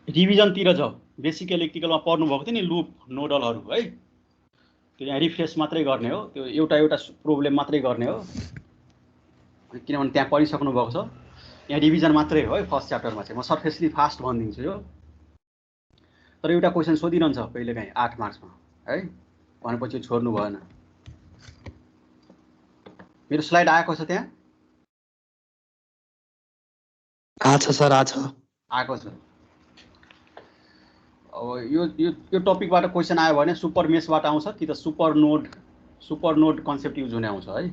रिभिजनतिर जाऊ, बेसिक इलेक्ट्रिकलमा पढ्नुभएको थियो नि लुप नोडलहरू है, त्यो यहाँ रिफ्रेस मात्रै गर्ने हो, त्यो एउटा प्रोब्लम मात्रै गर्ने हो, किनभने त्यहाँ पढिसक्नु भएको छ। यहाँ रिभिजन मात्रै हो है फर्स्ट च्याप्टरमा चाहिँ। म सर्फेसली फास्ट भनिदिन्छु यो, तर एउटा क्वेसन सोधिरहन्छ कहिलेकाहीँ 8 मार्क्समा है, भनेपछि छोड्नु भएन। मेरो स्लाइड आएको छ त्यहाँ? आछ सर, आएको छ। अब यो टपिकबाट क्वेसन आयो भने सुपर मेसबाट आउँछ कि त सुपर नोड कन्सेप्ट युज हुने आउँछ है।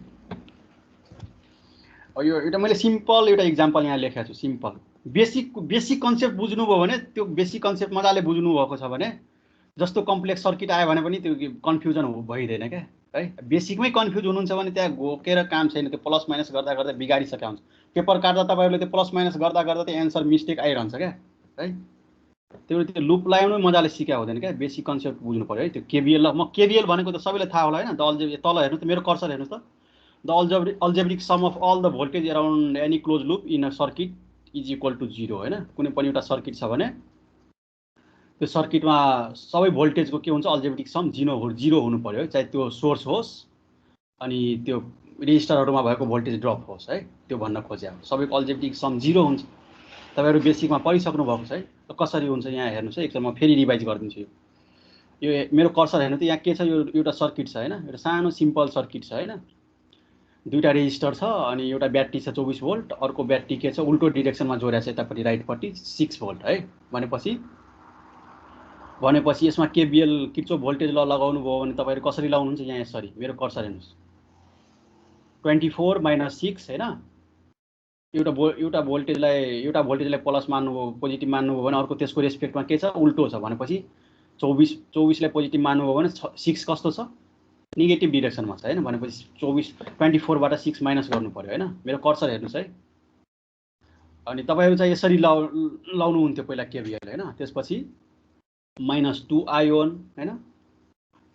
अब यो एउटा मैले सिम्पल एउटा इक्जाम्पल यहाँ लेखेको छु, सिम्पल बेसिक कन्सेप्ट बुझ्नुभयो भने, त्यो बेसिक कन्सेप्ट मजाले बुझ्नु भएको छ भने, जस्तो कम्प्लेक्स सर्किट आयो भने पनि त्यो कन्फ्युजन भइदैन क्या है। बेसिकमै कन्फ्युज हुनुहुन्छ भने त्यहाँ घोकेर काम छैन, त्यो प्लस माइनस गर्दा गर्दा बिगारिसकेका हुन्छ। पेपर काट्दा तपाईँहरूले त्यो प्लस माइनस गर्दा गर्दा त्यो एन्सर मिस्टेक आइरहन्छ क्या है। त्यो लुप लगाउनु मजाले सिका हुँदैन क्या, बेसिक कन्सेप्ट बुझ्नु पऱ्यो है। त्यो केबिएल, म केबिएल भनेको त सबैलाई थाहा होला होइन। तल हेर्नु त, मेरो कर्सर हेर्नुहोस् त, the algebraic sum of all the voltage around any close loop in a circuit is equal to 0 होइन। कुनै पनि एउटा सर्किट छ भने त्यो सर्किटमा सबै भोल्टेजको के हुन्छ, अल्जेब्रिक सम 0 हुनु पऱ्यो है, चाहे त्यो सोर्स होस् अनि त्यो रेजिस्टरहरूमा भएको भोल्टेज ड्रप होस् है, त्यो भन्न खोजेँ। सबैको अल्जेब्रिक सम 0 हुन्छ। तपाईँहरू बेसिकमा पढिसक्नु भएको छ है। कसरी हुन्छ यहाँ हेर्नुहोस् है, एकचोटि म फेरि रिभाइज गरिदिन्छु। यो मेरो कर्सर हेर्नु त, यहाँ के छ, यो एउटा सर्किट छ होइन, एउटा सानो सिम्पल सर्किट छ होइन। दुईवटा रेजिस्टर छ अनि एउटा ब्याट्री छ 24 भोल्ट, अर्को ब्याट्री के छ उल्टो डिरेक्सनमा जोडेको छ यतापट्टि राइटपट्टि 6 भोल्ट है। भनेपछि यसमा केबिएल किर्चोफ भोल्टेज ल लगाउनु भयो भने तपाईँहरू कसरी लगाउनुहुन्छ, यहाँ यसरी मेरो कर्सर हेर्नुहोस्, 24 - 6 होइन। एउटा भोल्टेजलाई प्लस मान्नुभयो, पोजिटिभ मान्नुभयो भने अर्को त्यसको रेस्पेक्टमा के छ, उल्टो छ। भनेपछि 24लाई पोजिटिभ मान्नुभयो भने 6 कस्तो छ, नेगेटिभ डिरेक्सनमा छ होइन। भनेपछि 24बाट 6 माइनस गर्नु पऱ्यो होइन। मेरो कर्सर हेर्नुहोस् है। अनि तपाईँहरू चाहिँ यसरी लाउनुहुन्थ्यो पहिला केबिएल होइन। त्यसपछि -2 आयोन होइन,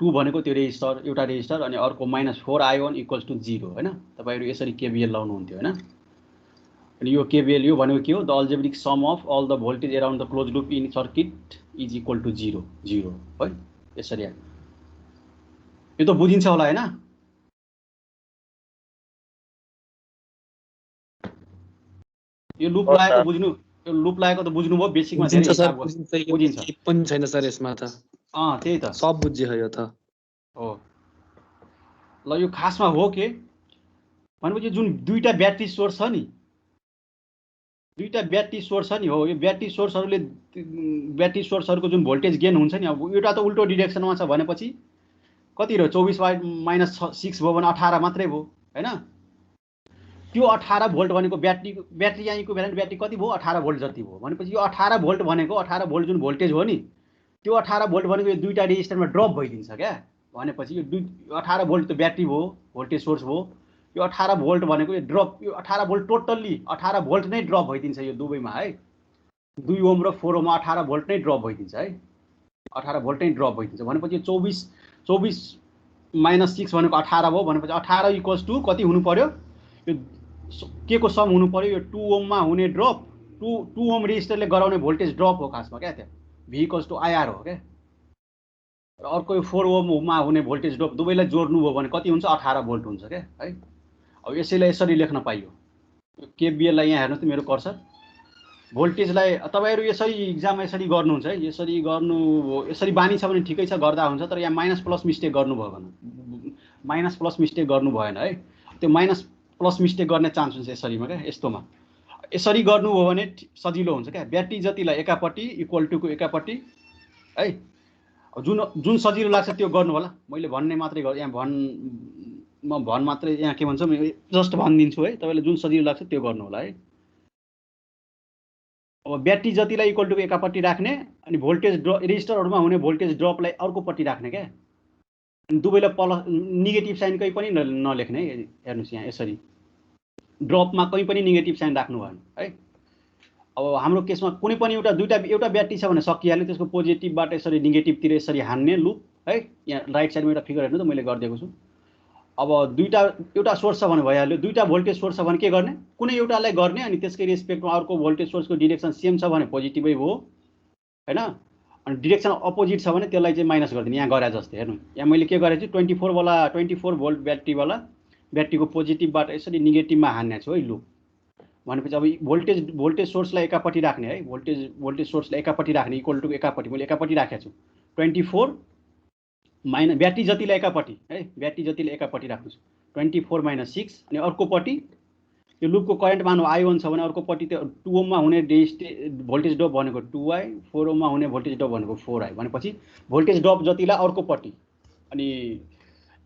2 भनेको त्यो रेजिस्टर, एउटा रेजिस्टर, अनि अर्को -4 आयोन इक्वल्स टु 0 होइन। तपाईँहरू यसरी केबिएल लाउनुहुन्थ्यो होइन। अनि यो केबिएल यो भनेको के हो, the algebraic sum of all the voltage around the close loop in circuit is equal to 0 है। यसरी यो त बुझिन्छ होला होइन। यो लुप लागेको बुझ्नु, यो लुप लागेको त बुझ्नुभयो, बेसिकमा धेरै हिसाब बुझिन्छ पनि छैन सर यसमा त। त्यही त सब बुझ्यो यो त हो। ल यो खासमा हो के भनेपछि जुन दुईटा ब्याट्री सोर्स छ नि, हो, यो ब्याट्री सोर्सहरूको जुन भोल्टेज गेन हुन्छ नि, अब एउटा त उल्टो डिरेक्सनमा छ भनेपछि कति रह्यो, 24 - 6 भयो भने 18 मात्रै भयो होइन। त्यो 18 भोल्ट भनेको ब्याट्री यहाँ इक्विभ्यालेन्ट ब्याट्री कति भयो, 18 भोल्ट जति भयो। भनेपछि यो 18 भोल्ट भनेको 18 भोल्ट जुन भोल्टेज हो नि, त्यो 18 भोल्ट भनेको यो दुईटा रेजिस्टरमा ड्रप भइदिन्छ क्या। भनेपछि यो 18 भोल्ट त ब्याट्री भयो, भोल्टेज सोर्स भयो। यो 18 भोल्ट भनेको यो ड्रप, यो 18 भोल्ट टोटल्ली 18 भोल्ट नै ड्रप भइदिन्छ यो दुवैमा है। 2 ओम र 4 ओममा 18 भोल्ट नै ड्रप भइदिन्छ है, 18 भोल्ट नै ड्रप भइदिन्छ। भनेपछि 24 - 6 भनेको 18 भयो। भनेपछि 18 इक्वल्स टु कति हुनु पर्यो, यो के को सम हुनु पर्यो, यो 2 ओममा हुने ड्रप, 2 ओम रेजिस्टरले गराउने भोल्टेज ड्रप हो खासमा क्या, त्यहाँ V इक्वल्स टु IR हो क्या। र अर्को यो 4 ओममा हुने भोल्टेज ड्रप, दुवैलाई जोड्नु भयो भने कति हुन्छ, 18 भोल्ट हुन्छ क्या है। अब यसैलाई यसरी लेख्न पाइयो। केबिएललाई यहाँ हेर्नुहोस् त, मेरो कर्सर भोल्टेजलाई तपाईँहरू यसरी इक्जाममा यसरी गर्नुहुन्छ है। यसरी बानी छ भने ठिकै छ, गर्दा हुन्छ। तर यहाँ माइनस प्लस मिस्टेक गर्नुभयो भने, माइनस प्लस मिस्टेक गर्नु भएन है। त्यो माइनस प्लस मिस्टेक गर्ने चान्स हुन्छ यसरीमा क्या। यस्तोमा यसरी गर्नुभयो भने सजिलो हुन्छ क्या। ब्याट्री जतिलाई एकापट्टि इक्वल टुको एकापट्टि है, जुन सजिलो लाग्छ त्यो गर्नु होला। मैले भन्ने मात्रै यहाँ भन मात्रै, यहाँ के भन्छ जस्ट भनिदिन्छु है। तपाईँलाई जुन सजिलो लाग्छ त्यो गर्नु होला है। अब ब्याट्री जतिलाई इक्वल टुको एकापट्टि राख्ने, अनि भोल्टेज रेजिस्टरहरूमा हुने भोल्टेज ड्रपलाई अर्कोपट्टि राख्ने क्या। अनि दुवैलाई प्लस नेगेटिभ साइन कहीँ पनि नलेख्ने है। हेर्नुहोस् यहाँ यसरी ड्रपमा कहीँ पनि नेगेटिभ साइन राख्नु भएन है। अब हाम्रो केसमा कुनै पनि एउटा ब्याट्री छ भने सकिहाल्यो, त्यसको पोजिटिभबाट यसरी नेगेटिभतिर यसरी हान्ने लुप है। यहाँ राइट साइडमा एउटा फिगर हेर्नु त मैले गरिदिएको छु। अब एउटा सोर्स छ भने भइहाल्यो, दुईटा भोल्टेज सोर्स छ भने के गर्ने, कुनै एउटालाई गर्ने अनि त्यसकै रेस्पेक्टमा अर्को भोल्टेज सोर्सको डिरेक्सन सेम छ भने पोजिटिभै हो हैन, अनि डिरेक्सन अपोजिट छ भने त्यसलाई चाहिँ माइनस गरिदिने। यहाँ गरे जस्तै हेर्नु, यहाँ मैले के गरेको छु 24 भोल्ट ब्याट्रीको पोजिटिभबाट यसरी नेगेटिभमा हान्ने छु है लुप। भनेपछि अब भोल्टेज सोर्सलाई एकापट्टि राख्ने है, भोल्टेज सोर्सलाई एकापट्टि राख्ने इक्वल टु एकापट्टि मैले एकापट्टि राखेको छु 24 माइनस ब्याट्री जतिलाई एकापट्टि है, ब्याट्री जतिलाई एकापट्टि राख्नु छु 24 माइनस 6 अनि अर्कोपट्टि यो लुपको करेन्ट मानु I1 छ भने अर्कोपट्टि त्यो 2 ओममा हुने भोल्टेज ड्रप भनेको 2I, 4 ओममा हुने भोल्टेज ड्रप भनेको 4I। भनेपछि भोल्टेज ड्रप जतिलाई अर्कोपट्टि अनि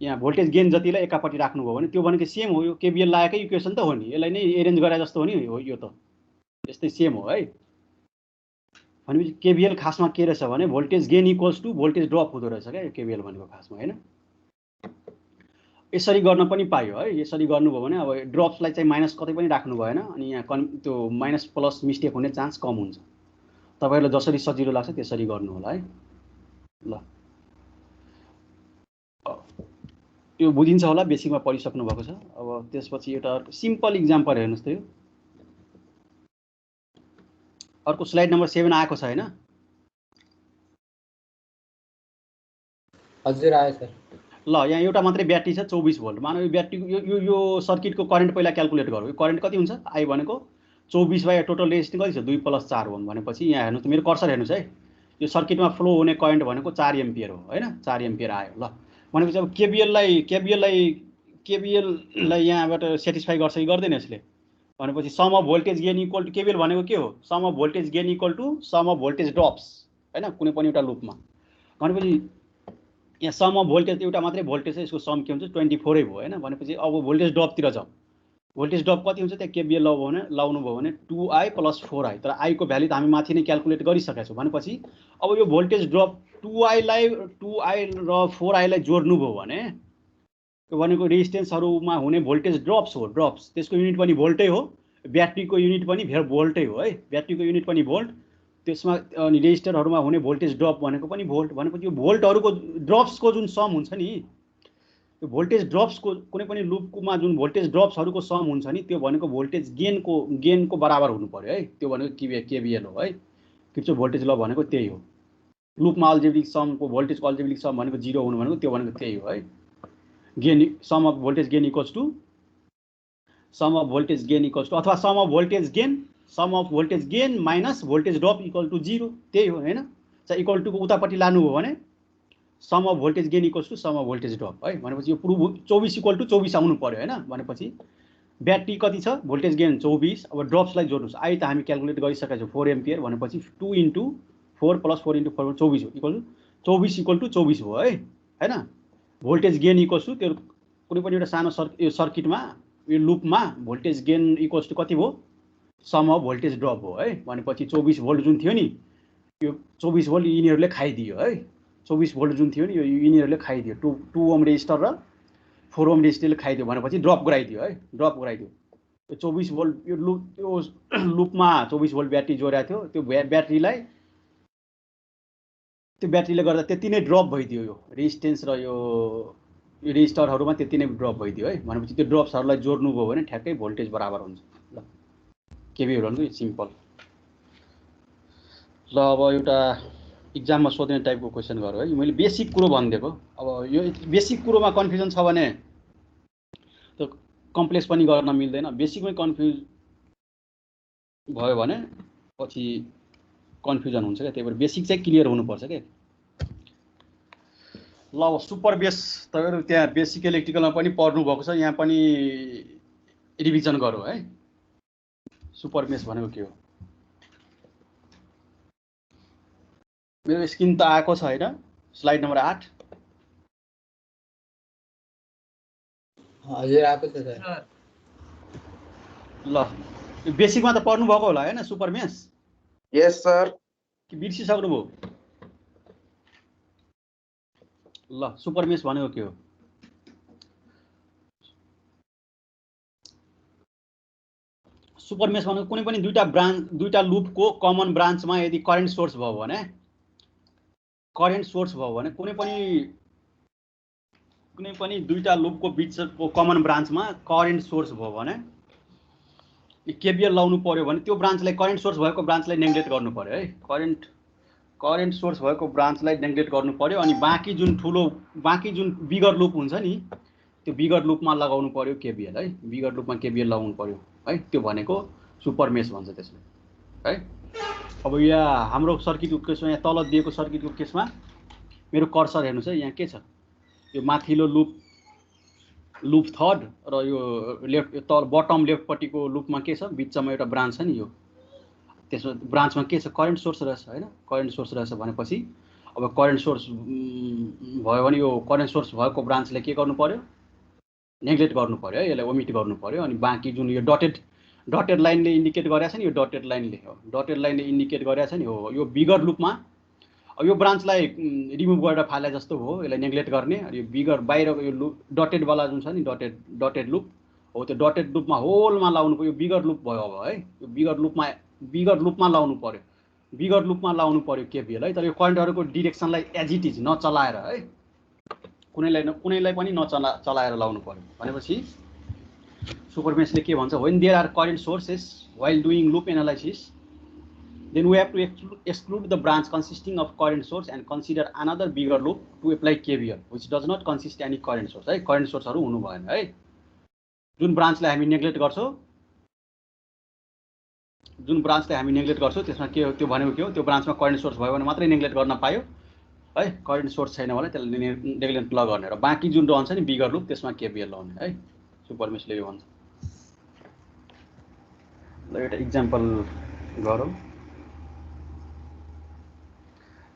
यहाँ भोल्टेज गेन जतिलाई एकापट्टि राख्नुभयो भने त्यो भनेको सेम हो, यो केबिएल लागेकै इक्वेसन त हो नि, यसलाई नै एरेन्ज गरे जस्तो हो नि हो, यो त यस्तै सेम हो है। भनेपछि केबिएल खासमा के रहेछ भने voltage gain equals to voltage drop हुँदो रहेछ क्या यो केबिएल भनेको खासमा हैन। यसरी गर्न पनि पायो है, यसरी गर्नुभयो भने अब ड्रप्सलाई चाहिँ माइनस कतै पनि राख्नु भएन अनि यहाँ त्यो माइनस प्लस मिस्टेक हुने चान्स कम हुन्छ। तपाईहरुलाई जसरी सजिलो लाग्छ त्यसरी गर्नु होला है। ल यो बुझिन्छ होला, बेसिकमा पढिसक्नु भएको छ। अब त्यसपछि एउटा सिम्पल इक्जाम्पल हेर्नुस् त, यो अर्को स्लाइड नम्बर 7 आएको छ हैन? हजुर आयो सर। ल यहाँ एउटा मात्रै ब्याट्री छ 24 भोल्ट। मानौ यो ब्याट्री यो सर्किटको करेन्ट पहिला क्याल्कुलेट गरौँ। यो करेन्ट कति हुन्छ? आई भनेको 24 बाइ टोटल रेजिस्टेन्स कति छ? 2 + 4 ओम। भनेपछि यहाँ हेर्नुस् त, मेरो कर्सर हेर्नुस् है, यो सर्किटमा फ्लो हुने करेन्ट भनेको 4 एम्पियर हो हैन, 4 एम्पियर आयो। ल भनेपछि अब केबिएललाई यहाँबाट सेटिस्फाई गर्छ कि गर्दैन यसले? भनेपछि sum of voltage gain equal to KVL भनेको के हो? Sum of voltage gain equal to sum of voltage drops हैन, कुनै पनि एउटा लुपमा। भनेपछि यहाँ सम अफ भोल्टेज एउटा मात्रै भोल्टेज छ, यसको सम के हुन्छ? 24 नै भयो हैन। भनेपछि अब भोल्टेज ड्रपतिर जाउँ। भोल्टेज ड्रप कति हुन्छ? त्यहाँ केबिएल लाउनु भयो भने 2I + 4I, तर I को भ्यालु त हामी माथि नै क्याल्कुलेट गरिसकेका छौँ। भनेपछि अब यो भोल्टेज ड्रप 2I र 4I लाई जोड्नु भयो भने त्यो भनेको रेजिस्टेन्सहरुमा हुने भोल्टेज ड्रप्स हो, ड्रप्स। त्यसको युनिट पनि भोल्टै हो, ब्याट्रीको युनिट पनि भोल्टै हो है, ब्याट्रीको युनिट पनि भोल्ट, त्यसमा अनि रेजिस्टरहरुमा हुने भोल्टेज ड्रप भनेको पनि भोल्ट। भनेपछि यो भोल्टहरुको ड्रप्सको जुन सम हुन्छ नि, त्यो भोल्टेज ड्रप्सको कुनै पनि लुपमा जुन भोल्टेज ड्रप्सहरुको सम हुन्छ नि, त्यो भनेको भोल्टेज गेनको बराबर हुनु पर्यो है। त्यो भनेको केबिएल हो है। किर्चोफ भोल्टेज ल भनेको त्यही हो। लुपमा अल्जेब्रिक समको भोल्टेजको अल्जेब्रिक सम भनेको 0 हुनु भनेको त्यो भनेको त्यही हो है। Gain sum of voltage gain equals to sum of voltage gain equals to अथवा sum of voltage gain minus voltage drop equal to 0, त्यही हो हैन। चाहिँ इक्वल टुको उतापट्टि लानु हो भने sum of voltage gain equals to sum of voltage drop है। भनेपछि यो प्रुभ 24 इक्वल टु 24 आउनु पर्यो हैन। भनेपछि ब्याट्री कति छ? Voltage gain 24। अब ड्रप्सलाई जोड्नुस्। आई त हामी क्याल्कुलेट गरिसकेका छौँ 4 एम्पियर। भनेपछि 2 × 4 + 4 × 4 24 हो, इक्वल टु 24 इक्वल टु 24 भयो है हैन। भोल्टेज गेन इक्वल्स टु त्यो कुनै पनि एउटा सानो सर्किटमा यो लुपमा भोल्टेज गेन इक्वल्स टु कति भयो? सम अफ भोल्टेज ड्रप हो है। भनेपछि 24 भोल्ट जुन थियो नि, यो 24 भोल्ट यिनीहरूले खाइदियो है। 24 भोल्ट जुन थियो नि, यो यिनीहरूले खाइदियो। 2 ओम रेजिस्टर र 4 ओम रेजिस्टरले खाइदियो। भनेपछि ड्रप गराइदियो है, ड्रप गराइदियो। यो 24 भोल्ट यो लुपमा 24 भोल्ट ब्याट्री जोडेको थियो, त्यो ब्याट्रीलाई त्यो ब्याट्रीले गर्दा त्यति नै ड्रप भइदियो। यो रेजिस्टेन्स र यो रेजिस्टरहरुमा त्यति नै ड्रप भइदियो है। भनेपछि त्यो ड्रप्सहरुलाई जोड्नु भयो भने ठ्याक्कै भोल्टेज बराबर हुन्छ। ल केबिएल भनेको सिम्पल। ल अब एउटा इक्जाममा सोध्ने टाइपको क्वेसन गरौँ है। मैले बेसिक कुरो भनिदिएको। अब यो बेसिक कुरोमा कन्फ्युजन छ भने त्यो कम्प्लेक्स पनि गर्न मिल्दैन। बेसिकमै कन्फ्युज भयो भने पछि कन्फ्युजन हुन्छ क्या। त्यही भएर बेसिक चाहिँ क्लियर हुनुपर्छ क्या। ल अब सुपर बेस तपाईहरु त्यहाँ बेसिक इलेक्ट्रिकलमा पनि पढ्नु भएको छ, यहाँ पनि रिभिजन गरौँ है। सुपर बेस भनेको के हो? मेरो स्क्रिन त आएको छ हैन? Slide number 8। हजुर आएको छ सर। ल बेसिकमा त पढ्नु भएको होला हैन सुपर मेस? यस सर। कि बिर्सिसक्नु भयो? ल सुपर मेस भनेको के हो? सुपर मेस भनेको कुनै पनि दुईटा लुपको कमन ब्रान्चमा यदि करेन्ट सोर्स भयो भने कुनै पनि कुनै पनि दुईटा लुपको बिचको कमन ब्रान्चमा करेन्ट सोर्स भयो भने केबिएल लाउनु पर्यो भने त्यो ब्रान्चलाई करेन्ट सोर्स भएको ब्रान्चलाई नेग्लेक्ट गर्नु पर्यो है। करेन्ट सोर्स भएको ब्रान्चलाई नेग्लेक्ट गर्नु पर्यो अनि बाँकी जुन बिगर लुप हुन्छ नि त्यो बिगर लुपमा लगाउनु पर्यो केबिएल है। बिगर लुपमा केबिएल लगाउनु पर्यो है। त्यो भनेको सुपर मेस भन्छ त्यसलाई है। अब यहाँ हाम्रो सर्किटको केसमा यहाँ तल दिएको सर्किटको केसमा मेरो कर्सर हेर्नुहोस् है। यहाँ के छ यो माथिल्लो लुप थर्ड र यो लेफ्ट तल बटम लेफ्टपट्टिको लुपमा के छ बिचमा एउटा ब्रान्च छ नि यो त्यसमा ब्रान्चमा के छ करेन्ट सोर्स रहेछ हैन। करेन्ट सोर्स रहेछ भनेपछि अब करेन्ट सोर्स भयो भने यो करेन्ट सोर्स भएको ब्रान्चले के गर्नु पर्यो नेग्लेक्ट गर्नु पर्यो है। यसलाई ओमिट गर्नु पर्यो अनि बाँकी जुन यो डटेड लाइनले इन्डिकेट गरेछ नि यो डटेड लाइनले इन्डिकेट गरेछ नि हो यो बिगर लुपमा अब यो ब्रान्चलाई रिमुभ गरेर फाले जस्तो हो यसलाई नेग्लेक्ट गर्ने। अनि यो बिगर बाहिरको यो लुप डटेडवाला जुन छ नि डटेड लुप हो त्यो डटेड लुपमा होलमा लाउनु पर्यो। यो बिगर लुप भयो अब है। यो बिगर लुपमा लाउनु पर्यो। बिगर लुपमा लाउनु पर्यो केबिएल है। तर यो करेन्टहरूको डिरेक्सनलाई एज इट इज नचलाएर है कुनैलाई पनि नचलाएर लाउनु पर्यो भनेपछि सुपर मेसले के भन्छ when there are current sources while doing loop analysis then we have to exclude the branch consisting of current source and consider another bigger loop to apply KVL which does not consist any current source है। Current सोर्सहरु हुनु भएन है। जुन ब्रान्चलाई हामी neglect गर्छौं त्यसमा के हो त्यो भनेको के हो त्यो ब्रान्चमा करेन्ट सोर्स भयो भने मात्रै नेग्लेक्ट गर्न पायो है। करेन्ट सोर्स छैन भने त्यसलाई नेग्लेक्ट गर्ने र बाँकी जुन रहन्छ नि बिगर लुप त्यसमा केबिएल लाउने है। सुपर मेसले यो भन्छ। ल एउटा एक्जाम्पल गरौँ।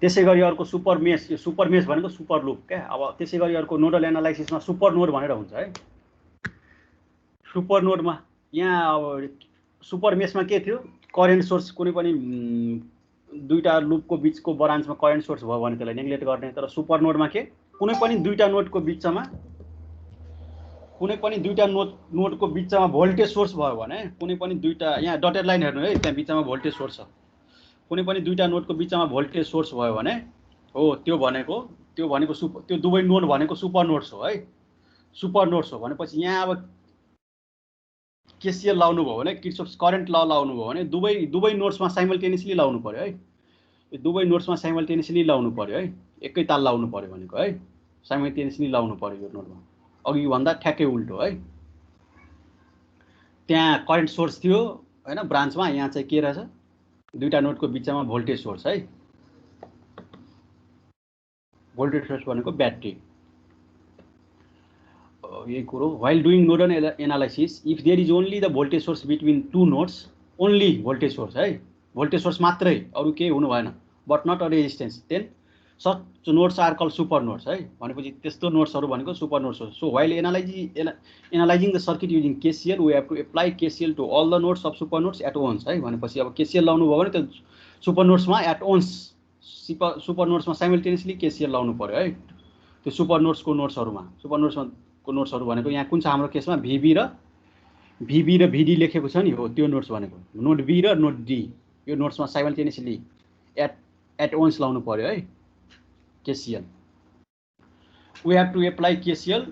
त्यसै गरी अर्को सुपर मेस यो सुपर मेस भनेको सुपर लुप क्या। अब त्यसै गरी अर्को नोडल एनालाइसिसमा सुपर नोड भनेर हुन्छ है। सुपर नोडमा यहाँ अब सुपर मेसमा के थियो करेन्ट सोर्स कुनै पनि दुईटा लुपको बिचको ब्रान्चमा करेन्ट सोर्स भयो भने त्यसलाई नेग्लेक्ट गर्ने। तर सुपर नोडमा के कुनै पनि दुईटा नोडको बिचमा भोल्टेज सोर्स भयो भने कुनै पनि दुईटा यहाँ डटेड लाइन हेर्नु है त्यहाँ बिचमा भोल्टेज सोर्स छ। कुनै पनि दुईटा नोडको बिचमा भोल्टेज सोर्स भयो भने हो त्यो दुवै नोड भनेको सुपर नोड्स हो है। सुपर नोड्स हो भनेपछि यहाँ अब केसीएल लाउनु भयो भने किर्चोफ्स करेन्ट ल लाउनु भयो भने दुवै नोड्समा साइमल्टेनियसली लाउनु पर्यो है। यो दुवै नोड्समा साइमल्टेनियसली लाउनु पर्यो है। एकै ताल लाउनु पर्यो भनेको है। साइमल्टेनियसली लाउनु पर्यो यो नोडमा। अघि भन्दा ठ्याक्कै उल्टो है। त्यहाँ करेन्ट सोर्स थियो हैन ब्रान्चमा यहाँ चाहिँ के रहेछ दुईटा नोडको बिचमा भोल्टेज सोर्स है। भोल्टेज सोर्स भनेको ब्याट्री। यही कुरो while doing nodal analysis if there is only the voltage source between two nodes only voltage source है। भोल्टेज सोर्स मात्रै अरु केही हुनु भएन but not a resistance then such nodes are call super nodes है। भनेपछि त्यस्तो नोड्सहरु भनेको सुपर नोड्स हो। So while analysing the circuit using KCL we have to apply KCL to all the nodes of super nodes at once है। भनेपछि अब KCL लाउनु भयो भने त्यो सुपर नोड्समा एट वन्स सुपर नोड्समा साइमल्टेनियसली केसीएल लाउनु पर्यो है। त्यो सुपर नोड्सको नोड्सहरु भनेको यहाँ कुन छ हाम्रो केसमा भिबी र भिडी लेखेको छ नि हो त्यो नोड्स भनेको नोड बी र नोड डी यो नोड्समा साइमल्टेनियसली एट वन्स लाउनु पर्यो है KCL. We have to apply KCL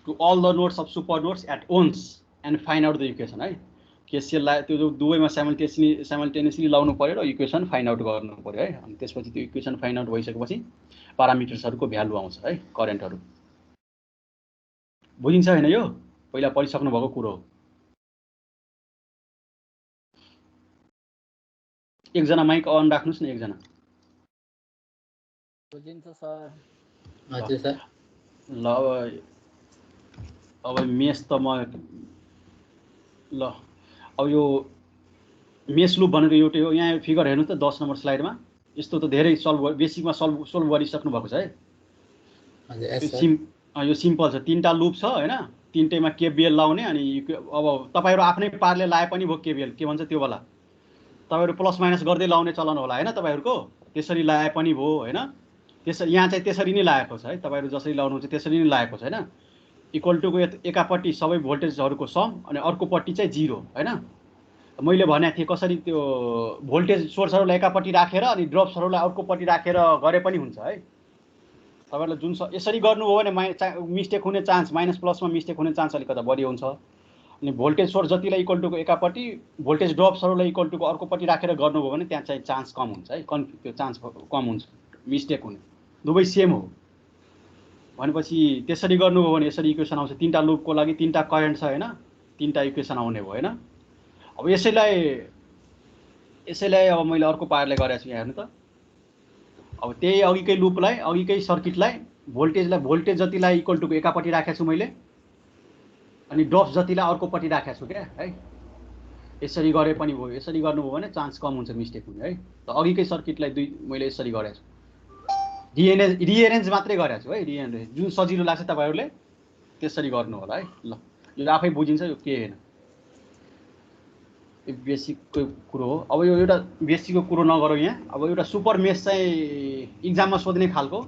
to all the nodes of super nodes at once and find out the equation है। KCL लाई त्यो दुवैमा साइमल्टेनियसली लाउनु पर्यो र इक्वेसन फाइन्ड आउट गर्नु पर्यो है। अनि त्यसपछि त्यो इक्वेसन फाइन्ड आउट भइसकेपछि प्यारामिटर्सहरुको भ्यालु आउँछ है करेन्टहरु। बुझिन्छ हैन यो पहिला पढिसक्नु भएको कुरो हो। एकजना माइक अन राख्नुस् न एकजना। बुझिन्छ सर। हजुर सर। ल अब मेस त म ल अब यो मेस लुप भनेको एउटै हो। यहाँ फिगर हेर्नु त 10 नम्बर स्लाइडमा यस्तो त धेरै बेसिकमा सोल्भ गरिसक्नु भएको छ है। हजुर यो सिम्पल छ। तीनटा लुप छ हैन तीनटैमा केबिएल लाउने अनि अब तपाईहरु आफ्नै पारले लाए पनि भो केबिएल के भन्छ त्यो वाला तपाईहरु प्लस माइनस गर्दै लाउने चलन होला हैन तपाईहरुको त्यसरी लाए पनि भो हैन। त्यसरी यहाँ चाहिँ त्यसरी नै लागेको छ है। तपाईहरु जसरी लाउनुहुन्छ त्यसरी नै लागेको छ हैन। इक्वल टु को एकापट्टि सबै भोल्टेजहरुको सम अनि अर्कोपट्टि चाहिँ 0 हैन। मैले भनेको थिए कसरी त्यो भोल्टेज सोर्सहरुलाई एकापट्टि राखेर अनि ड्रप्सहरुलाई अर्कोपट्टि राखेर गरे पनि हुन्छ है। तपाईहरुले जुन यसरी गर्नुभयो भने मिस्टेक हुने चान्स माइनस प्लसमा मिस्टेक हुने चान्स अलिकति बढी हुन्छ। अनि भोल्टेज सोर्स जतिलाई इक्वल टुको एकापट्टि भोल्टेज ड्रप्सहरूलाई इक्वल टुको अर्कोपट्टि राखेर गर्नुभयो भने त्यहाँ चाहिँ चान्स कम हुन्छ है, त्यो चान्स कम हुन्छ मिस्टेक हुने, दुवै सेम हो भनेपछि त्यसरी गर्नुभयो भने यसरी इक्वेसन आउँछ। तीनटा लुपको लागि तीनटा करेन्ट छ हैन, तीनटा इक्वेसन आउने भयो हैन। अब यसैलाई अब मैले अर्को पाराले गरेको छु यहाँ हेर्नु त। अब त्यही अघिकै लुपलाई अघिकै सर्किटलाई भोल्टेज जतिलाई इक्वल टुको एकापट्टि राखेको छु मैले, अनि ड्रप्स जतिलाई अर्कोपट्टि राखेको छु क्या है। यसरी गरे पनि भयो, यसरी गर्नुभयो भने चान्स कम हुन्छ मिस्टेक हुने है। त अघिकै सर्किटलाई मैले यसरी गरेको छु, रिएरेन्ज मात्रै गरेको छु है, रिएरेन्ज जुन सजिलो लाग्छ तपाईहरुले त्यसरी गर्नु होला है। ल यो आफै बुझिन्छ, यो के हैन, यो बेसिकको कुरो हो। अब यो एउटा बेसिकको कुरो नगरौँ यहाँ। अब एउटा सुपर मेश चाहिँ इक्जाममा सोध्ने खालको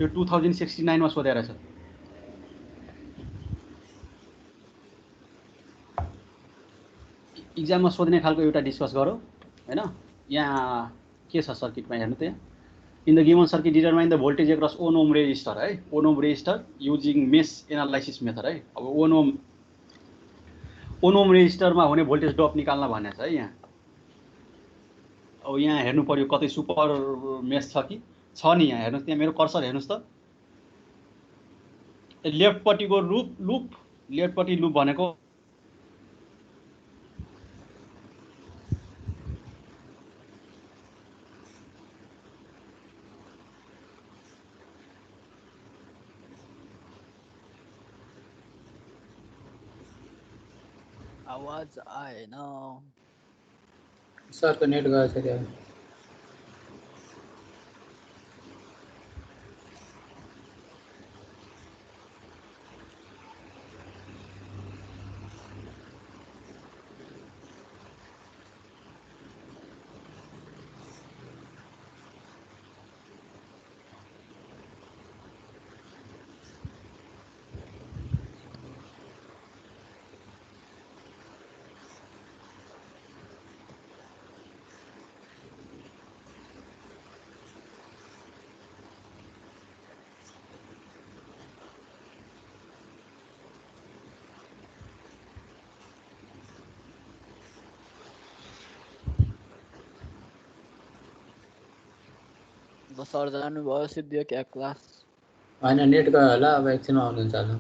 यो 2069 मा सोधेको रहेछ। इक्जाममा सोध्ने खालको एउटा डिस्कस गरौँ हैन। यहाँ के छ सर्किटमा हेर्नु त। यहाँ in the given circuit determine the voltage across 1 ohm resistor है, 1 ohm resistor using mesh analysis method है। अब 1 ओम रेजिस्टरमा हुने भोल्टेज ड्रप निकाल्न भनेको छ है यहाँ। अब यहाँ हेर्नु पर्यो कतै सुपर मेश छ कि छ नि, यहाँ हेर्नुस्, त्यहाँ मेरो कर्सर हेर्नुस् त। लेफ्टपट्टिको लेफ्टपट्टि लुप भनेको आवाज आएन सरको नेट गएको छ क्या। सर जानुभयो, सिद्धियो क्या क्लास? होइन नेट गयो होला, अब एकछिनमा आउनुहुन्छ होला।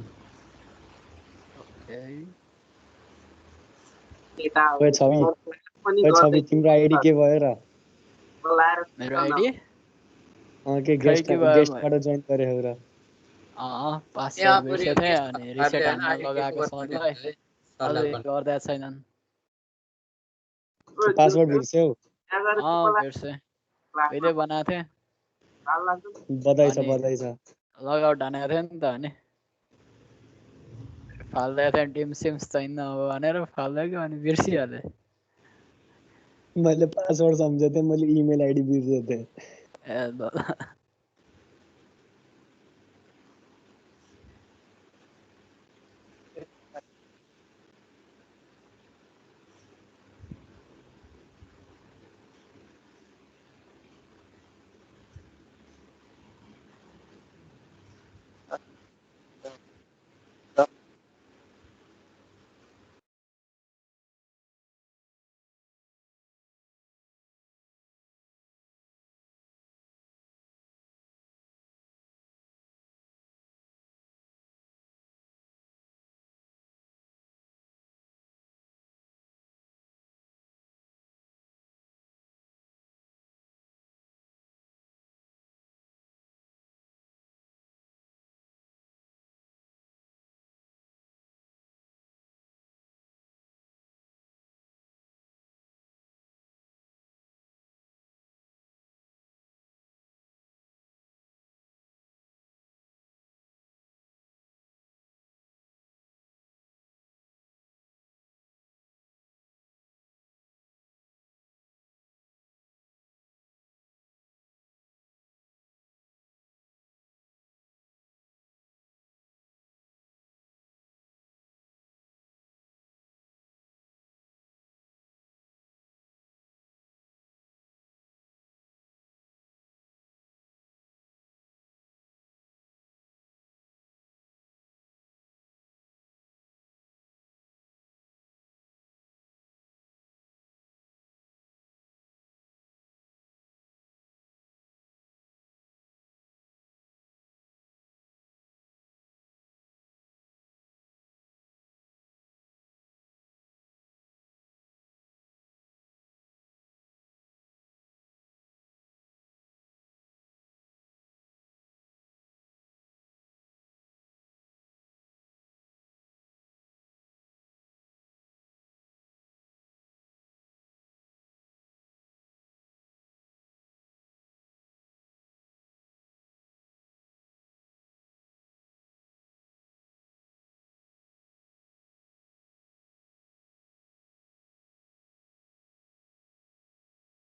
छवि तिम्रो आइडी के भयो र? मेरो आइडी के गेस्टबाट जोइन गरे हो र? पासवर्ड बिर्सेको थिएँ अनि रिसेट हान्न लगाएको सरलाई, अझै गर्दा छैनन्। पासवर्ड बिर्स्यौ? बिर्सेँ, कहिले बनाएको थिएँ। बधाई छ। लगआउट हानेको थिएँ नि त, अनि फाल्दै थिएँ टिम सिम्स छैन भनेर फाल्दै अनि बिर्सिहालेँ। मैले पासवर्ड सम्झेको थिएँ, मैले इमेल आइडी बिर्सेको थिएँ। ए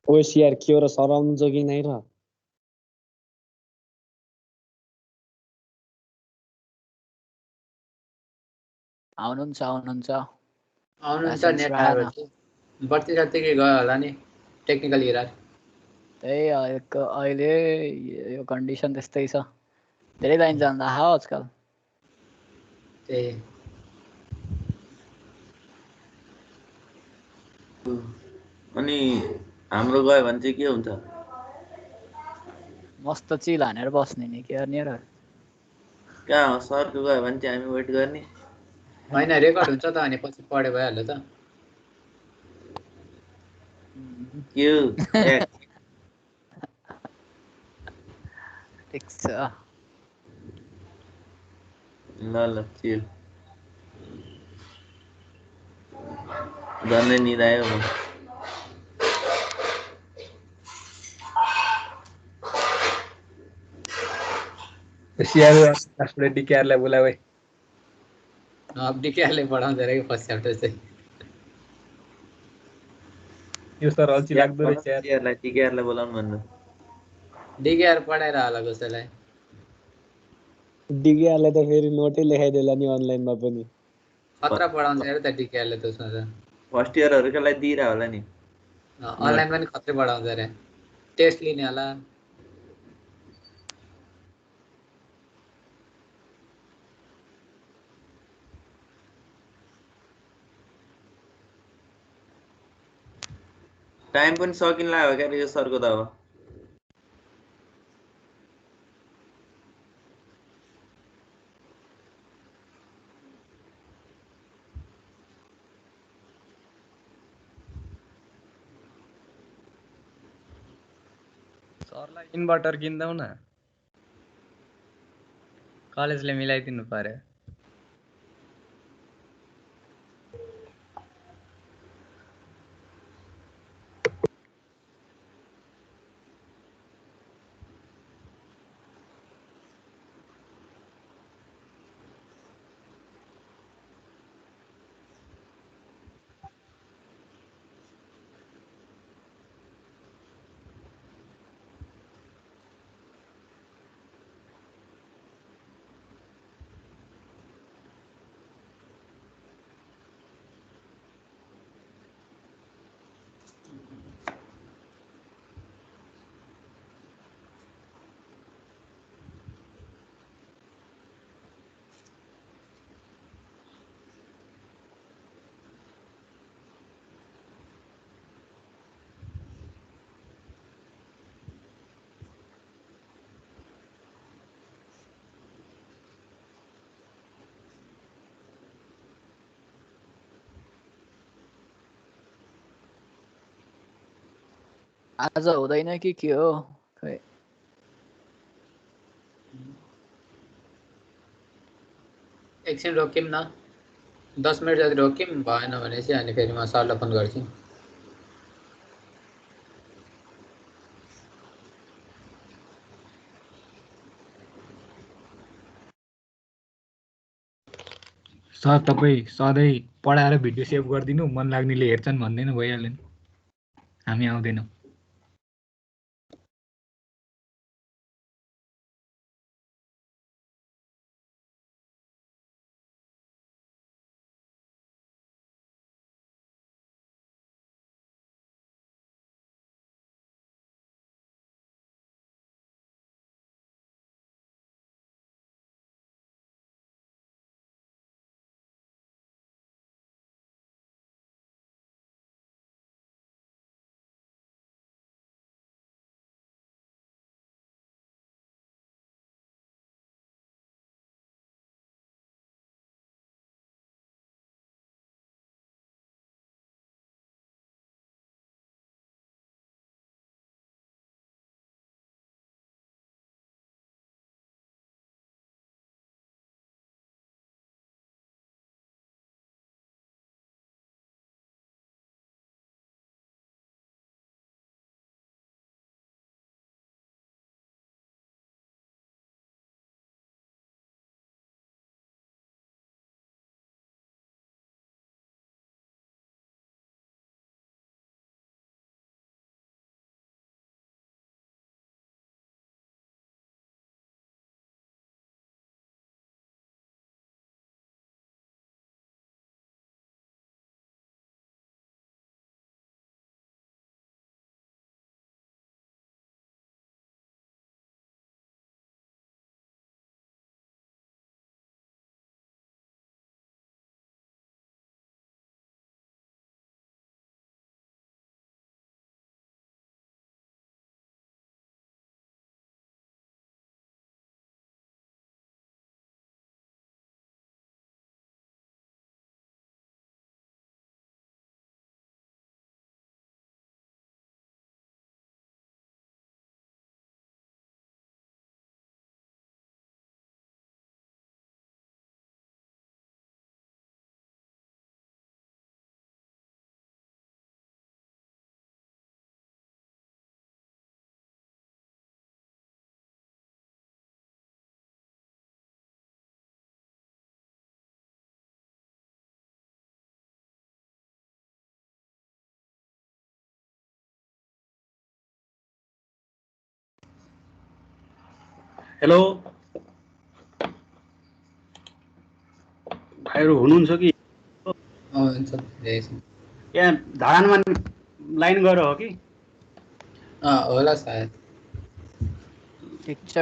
ओएस यार के हो र सर आउनुहुन्छ कि नै र आउनुहुन्छ आउनुहुन्छ आउनुहुन्छ Patience नेट रहेन। आएपछि बत्ती जत्तिकै गयो होला नि टेक्निकल इरर त्यही अहिले यो कन्डिसन त्यस्तै छ। धेरै लाइन जान्दा आजकल। त्यही अनि हाम्रो गयो भने चाहिँ के हुन्छ? मस्त चिल हानेर बस्ने नि के गर्ने र। कहाँ हो सरको गयो भने चाहिँ हामी वेट गर्ने? होइन रेकर्ड हुन्छ त अनि पछि पढे भइहाल्यो त के हो? ठिक छ। ल चिल झन्डै निद आयो म। सीआर डीकेआरलाई बोला भाइ अब डिकेआरले पढाउँछ अरे फर्स्ट च्याप्टर चाहिँ यो सर अल्छी लाग्दो रहेछ यार टिकेआरलाई बोलाउनु भन्नु। डिकेआर पढाएर होला कसैलाई डिगेआरलाई त फेरि नोटै लेखाइदेला नि अनलाइनमा पनि खतरा पढाउँछ अरे त डिकेआरले त्यसमा त फर्स्ट इयरहरुको लागि दिइरा होला नि अनलाइन पनि खतरै पढाउँछ अरे टेस्ट लिने होला टाइम पनि सकिन लाग्यो क्या यो सरको त अब सरलाई इन्भर्टर किन्दाउ न कलेजले मिलाइदिनु पर्यो आज हुँदैन कि के हो खै एकछिन रोक्यौँ न 10 मिनट जति रोक्यौँ भएन भने चाहिँ अनि फेरि म सरलाई फोन गर्छु सर तपाईँ सधैँ पढाएर भिडियो सेभ गरिदिनु मन लाग्नेले हेर्छन् भन्दैन भइहाल्यो नि हामी आउँदैनौँ हेलो भाइहरू हुनुहुन्छ कि हुन्छ यहाँ धरानमा लाइन गएर हो कि होला सायद ठिक छ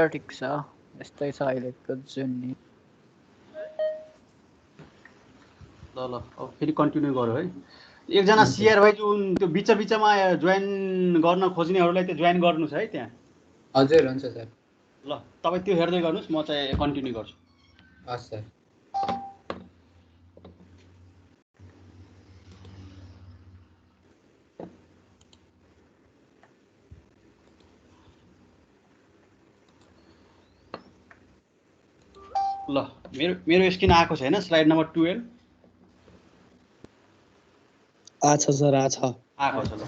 यस्तै छ अहिलेको जुन ल अब फेरि कन्टिन्यू गरौँ है एकजना सिआर भाइ जुन त्यो बिचमा जोइन गर्न खोज्नेहरूलाई त्यो जोइन गर्नु छ है त्यहाँ हजुर हुन्छ सर ल तपाईँ त्यो हेर्दै गर्नुहोस् म चाहिँ कन्टिन्यू गर्छु हस् सर ल मेरो स्क्रिन आएको छैन स्लाइड नम्बर 12 आछ सर आएको छ ल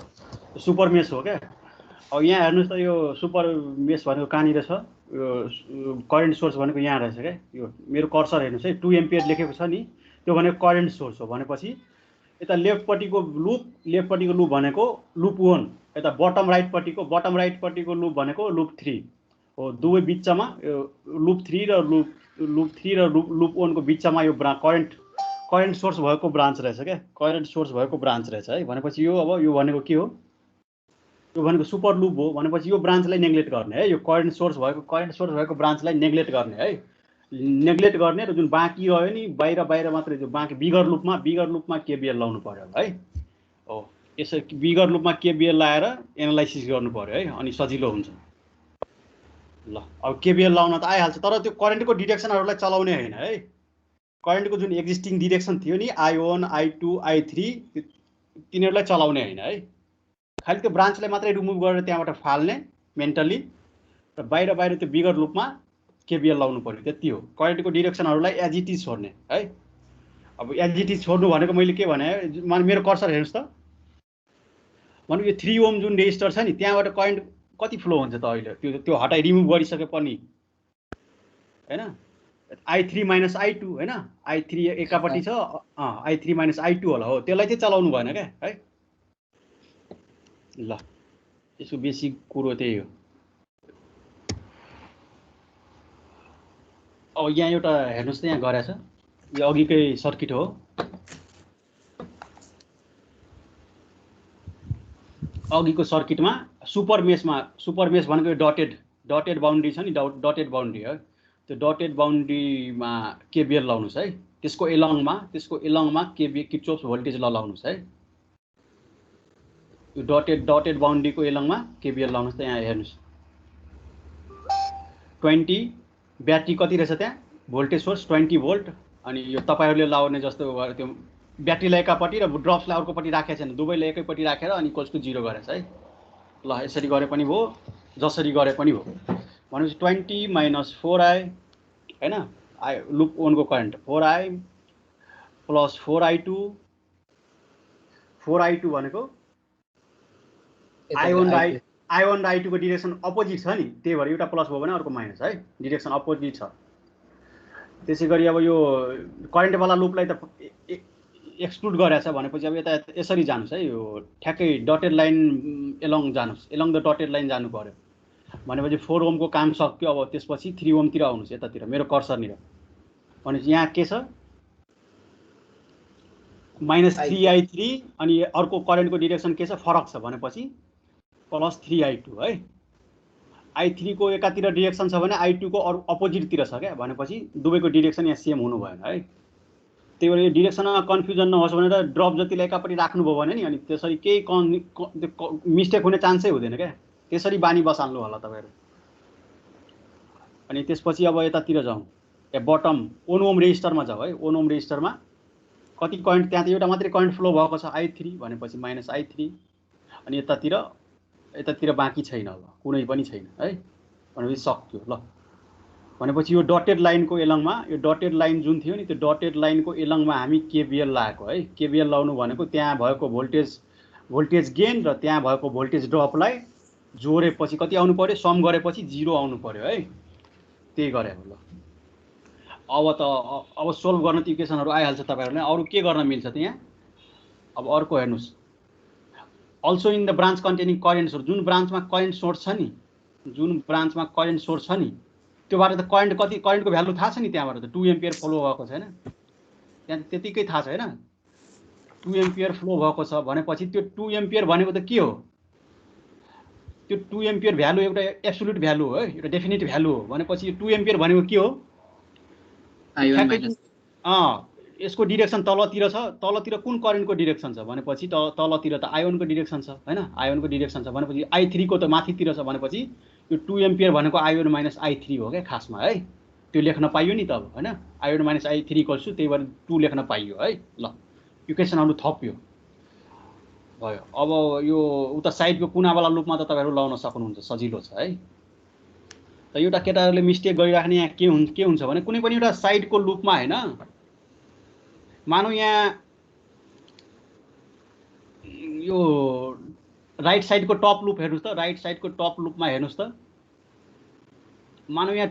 सुपर मेस हो क्या अब यहाँ हेर्नुहोस् त यो सुपर मेस भनेको कहाँनिर छ यो करेन्ट सोर्स भनेको यहाँ रहेछ क्या यो मेरो कर्सर हेर्नुहोस् है 2 एम्पियर लेखेको छ नि त्यो भनेको करेन्ट सोर्स हो भनेपछि यता लेफ्टपट्टिको लुप भनेको लुप 1 यता बटम राइटपट्टिको लुप भनेको लुप 3 हो दुवै बिचमा यो लुप 3 र लुप 1 को बिचमा यो करेन्ट सोर्स भएको ब्रान्च रहेछ क्या करेन्ट सोर्स भएको ब्रान्च रहेछ है भनेपछि यो अब यो भनेको के हो यो भनेको सुपर लुप हो भनेपछि यो ब्रान्चलाई नेग्लेक्ट गर्ने है यो करेन्ट सोर्स भएको ब्रान्चलाई नेग्लेक्ट गर्ने है नेग्लेक्ट गर्ने र जुन बाँकी रह्यो नि बाहिर मात्रै जो बाँकी बिगर लुपमा केबिएल लाउनु पर्यो है हो यसो बिगर लुपमा केबिएल लाएर एनालाइसिस गर्नु पर्यो है अनि सजिलो हुन्छ ल अब केबिएल लाउन त आइहाल्छ तर त्यो करेन्टको डिरेक्सनहरूलाई चलाउने हैन है करेन्टको जुन एक्जिस्टिङ डिरेक्सन थियो नि I1 I2 I3 तिनीहरूलाई चलाउने हैन है खालि त्यो ब्रान्चलाई मात्रै रिमुभ गरेर त्यहाँबाट फाल्ने मेन्टली र बाहिर त्यो बिगर लुपमा केबिएल लाउनु पर्यो त्यति हो करेन्टको डिरेक्सनहरूलाई एज इट इज छोड्ने है अब एज इट इज छोड्नु भनेको मैले के भने मेरो कर्सर हेर्नुस् त भनेको यो 3 ओम जुन रेजिस्टर छ नि त्यहाँबाट करेन्ट कति फ्लो हुन्छ त अहिले त्यो हटाइ रिमुभ गरिसके पनि हैन I3 minus I2 हैन I3 एकापट्टि छ I3 minus I2 होला हो त्यसलाई चाहिँ चलाउनु भएन क्या है ल यसको बेसिक कुरो त्यही हो अब यहाँ एउटा हेर्नुस् त यहाँ गरेछ यो अघिकै सर्किट हो अघिको सर्किटमा सुपर मेस भनेको डटेड बाउन्ड्री छ नि डटेड बाउन्ड्री हो त्यो डटेड बाउन्ड्रीमा केबिएल लाउनुस् है त्यसको एलङमा किर्चोफ्स भोल्टेज ल लाउनुस् है यो डटेड बाउन्ड्रीको एलङमा केबिएल लाउनुस् त यहाँ हेर्नुस् 20 ब्याट्री कति रहेछ त्यहाँ भोल्टेज सोर्स 20 भोल्ट अनि यो तपाईहरुले लाउने जस्तो त्यो ब्याट्रीलाई एकापट्टि र ड्रप्सलाई अर्कोपट्टि राखेको छैन दुवैले एकैपट्टि राखेर अनि इक्वल्स टु 0 गरेछ है ल यसरी गरे पनि भयो जसरी गरे पनि भयो भनेपछि 20 minus 4i हैन लुप 1 को करेन्ट 4i plus 4i2 भनेको I1 र I2 को डिरेक्सन अपोजिट छ नि त्यही भएर एउटा प्लस भयो भने अर्को माइनस है डिरेक्सन अपोजिट छ त्यसैगरी अब यो करेन्ट वाला लुपलाई त एक्सक्लुड गरेछ भनेपछि अब यता यसरी जानुस् है यो ठ्याक्कै डटेड लाइन एलङ जानुस् एलङ द डटेड लाइन जानु पर्यो भनेपछि 4 ओम को काम सक्यो अब त्यसपछि 3 ओम तिर आउनुस् यतातिर मेरो कर्सरनिर भनेपछि यहाँ के छ -3i3 अनि अर्को करेन्टको डिरेक्सन के छ फरक छ भनेपछि +3i2 है I3 को एकातिर डिरेक्सन छ भने I2 को अपोजिट तिर छ क्या भनेपछि दुवैको डिरेक्सन यहाँ सेम हुनु भएन है त्यही भएर यो डिरेक्सनमा कन्फ्युजन नहोस् भनेर ड्रप जतिलाई एकापट्टि राख्नु भयो भने नि अनि त्यसरी केही मिस्टेक हुने चान्सै हुँदैन क्या त्यसरी बानी बसाल्नु होला तपाईहरु अनि त्यसपछि अब यतातिर जाउँ बटम 1 ओम रेजिस्टरमा जाऊ है 1 ओम रेजिस्टरमा कति करेन्ट त्यहाँ त एउटा मात्रै करेन्ट फ्लो भएको छ I3 भनेपछि -I3 अनि यतातिर बाँकी छैन अब कुनै पनि छैन है भनेपछि सक्यो ल भनेपछि यो डटेड लाइनको एलङमा यो डटेड लाइन जुन थियो नि त्यो डटेड लाइनको एलङमा हामी केबिएल लाएको है केबिएल लाउनु भनेको त्यहाँ भएको भोल्टेज गेन र त्यहाँ भएको भोल्टेज ड्रपलाई जोडेपछि कति आउनु पर्यो सम गरेपछि 0 आउनु पर्यो है त्यही गरे हो ल अब सोल्भ गर्न ती इक्वेसनहरु आइहाल्छ तपाईहरुलाई अरु के गर्न मिल्छ त यहाँ अब अर्को हेर्नुस् also in the branch containing current source जुन ब्रान्चमा करेन्ट सोर्स छ नि त्योबाट त करेन्टको भ्यालु थाहा छ नि, त्यहाँबाट त 2 एम्पियर फ्लो भएको छैन, त्यहाँ त्यतिकै थाहा छ हैन। 2 एम्पियर फ्लो भएको छ भनेपछि त्यो 2 एम्पियर भनेको त के हो, त्यो 2 एम्पियर भ्यालु एउटा एब्सोल्युट भ्यालु हो है, एउटा डेफिनिट भ्यालु हो भनेपछि यो 2 एम्पियर भनेको के हो, यसको डिरेक्सन तलतिर छ, तलतिर कुन करेन्टको डिरेक्सन छ भनेपछि तलतिर त आयोनको डिरेक्सन छ हैन, आयोनको डिरेक्सन छ भनेपछि I3 को त माथितिर छ भनेपछि यो 2 एम्पियर भनेको आयोन माइनस I3 हो क्या खासमा है, त्यो लेख्न पाइयो नि त अब हैन, ion minus I3 equals to त्यही भएर 2 लेख्न पाइयो है। ल इक्वेसन अरु थप्यो भयो। अब यो उता साइडको कुनावाला लुपमा त तपाईहरु लाउन सक्नुहुन्छ, सजिलो छ है। त एउटा केटाहरुले मिस्टेक गरिराख्ने यहाँ के हुन्छ भने कुनै पनि एउटा साइडको लुपमा हैन, मानौ यहाँ यो राइट साइडको टप लुप हेर्नुस् त, राइट साइडको टप लुपमा हेर्नुस् त, मानौ यहाँ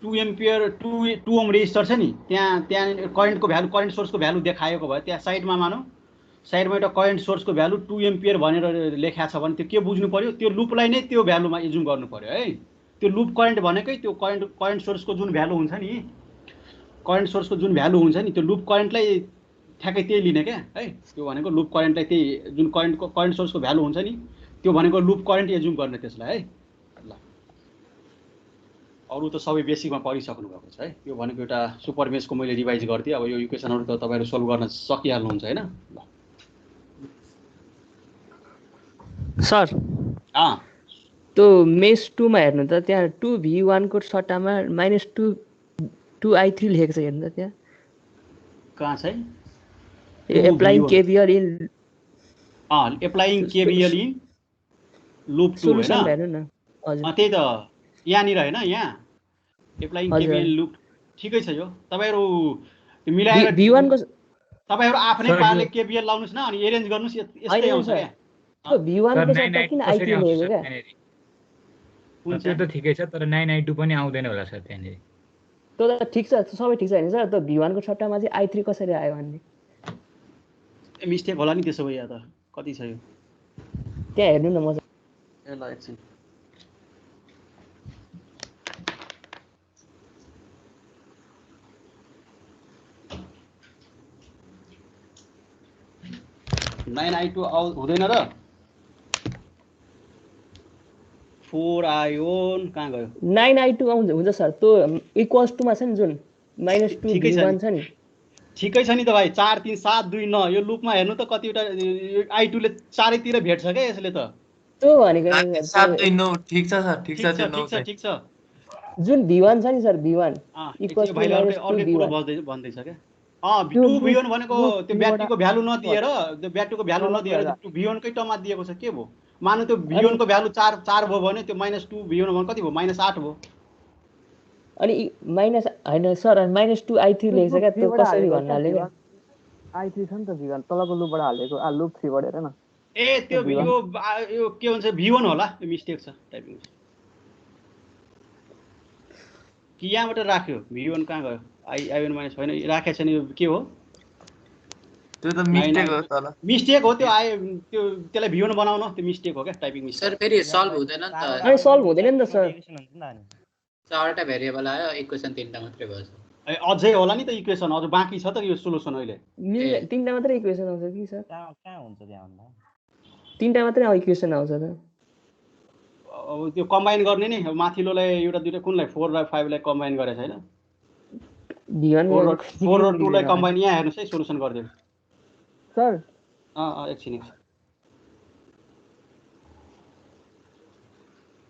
2 एम्पियर 2 ओम रेजिस्टर छ नि, त्यहाँ करेन्टको भ्यालु, करेन्ट सोर्सको भ्यालु देखाएको भयो, त्यहाँ साइडमा मानौ साइडमा एउटा करेन्ट सोर्सको भ्यालु 2 एम्पियर भनेर लेखेको छ भने त्यो के बुझ्नु पर्यो, त्यो लुपलाई नै त्यो भ्यालुमा एज्युम गर्नु पर्यो है। त्यो लुप करेन्ट भनेकै त्यो करेन्ट सोर्सको जुन भ्यालु हुन्छ नि, करेन्ट सोर्सको जुन भ्यालु हुन्छ नि त्यो लुप करेन्टलाई ठ्याक्कै त्यही लिने क्या है। त्यो भनेको लुप करेन्टलाई त्यही जुन करेन्ट सोर्सको भ्यालु हुन्छ नि त्यो भनेको लुप करेन्ट एज्युम गर्ने त्यसलाई है। ल अरु त सबै बेसिकमा पढिसक्नु भएको छ है। यो भनेको एउटा सुपर मेसको मैले रिभाइज गर्थे, अब यो इक्वेसनहरु त तपाईहरु सोल्भ गर्न सकिहाल्नुहुन्छ हैन। ल सर त्यो मेस 2 मा हेर्नु त, त्यहाँ 2v1 को सट्टामा -2i3 लेखेको छ हेर्नु त, त्यहाँ कहाँ छ applying KVL in applying KVL in loop 2 solution हेर्नु न। हजुर त्यही त यहाँनिर हैन, यहाँ एप्लाइङ केवीएल लुप ठिकै छ। यो तपाईहरु मिलाएर v1 को तपाईहरु आफ्नै पाराले केवीएल लाउनुस् न, अनि एरेन्ज गर्नुस्, यस्तै आउँछ क्या। त्यो v1 को सट्टा किन i3 लेखेको क्या? त्यो त ठिकै छ, तर 9i2 पनि आउँदैन होला सर त्यहाँनिर। त्यो त ठिक छ, सबै ठिक छ हैन सर, त्यो v1 को सट्टामा चाहिँ i3 कसरी आयो भन्ने मिस्टेक होला नि त्यसो भए, या त कति छ यो त्यहाँ हेर्नु न मजा। ए ल एकछिन I2 हुँदैन र 4 आयोन कहाँ गयो? 9i2 आउँछ, हुन्छ सर। त्यो इक्वल्स टु मा छ नि जुन -2v1 छ नि, ठिकै छ नि त भाइ। 4 3 7 2 9 यो लुपमा हेर्नु त कतिवटा I2 ले चारैतिर भेट्छ क्या यसले त। त्यो भनेको 7 2 9 ठिक छ सर, ठिक छ त्यो 9 ठिक छ। जुन v1 छ नि सर, v1 इक्वल्स टु अर्कै कुरा भन्दै छ क्या। 2v1 भनेको त्यो ब्याट्रीको भ्यालु नदिएर, त्यो ब्याट्रीको भ्यालु नदिएर v1 कै टर्ममा दिएको छ के भयो? मानु त्यो v1 को भ्यालु 4 भयो भने त्यो -2v1 भने कति भयो? -8 भयो। अनि माइनस हैन सर, -2i3 लेखेछ क्या, त्यो कसरी भन्नाले क्या? i3 छ नि त v1 तलको लुपबाट हालेको, लुप 3 बाट हेर न। ए त्यो यो के भन्छ v1 होला, यो मिस्टेक छ टाइपिङ कि यहाँबाट राख्यो। v1 कहाँ गयो? i1 माइनस होइन राखेको छैन, यो के हो? त्यो त मिस्टेक हो तल। मिस्टेक हो त्यो त्यो त्यसलाई v1 बनाउन, त्यो मिस्टेक हो क्या, टाइपिङ मिस्टेक। सर फेरि सल्भ हुँदैन नि त। अनि सल्भ हुँदैन नि त सर, चारवटा भेरिएबल आयो, इक्वेसन 3टा मात्रै भयो। अझै होला नि त इक्वेसन, अझ बाँकी छ त यो सोलुसन अहिले। 3टा मात्रै इक्वेसन आउँछ कि सर? कहाँ हुन्छ त्यहाँ भन्दा 3टा मात्रै इक्वेसन आउँछ त। अब त्यो कम्बाइन गर्ने नि, अब माथिल्लोलाई एउटा दुईटा कुनलाई 4 र 5 लाई कम्बाइन गरे छैन, v1 4 र 2 लाई कम्बाइन। यहाँ हेर्नुस् है सोलुसन गर्दियो सर। एकछिन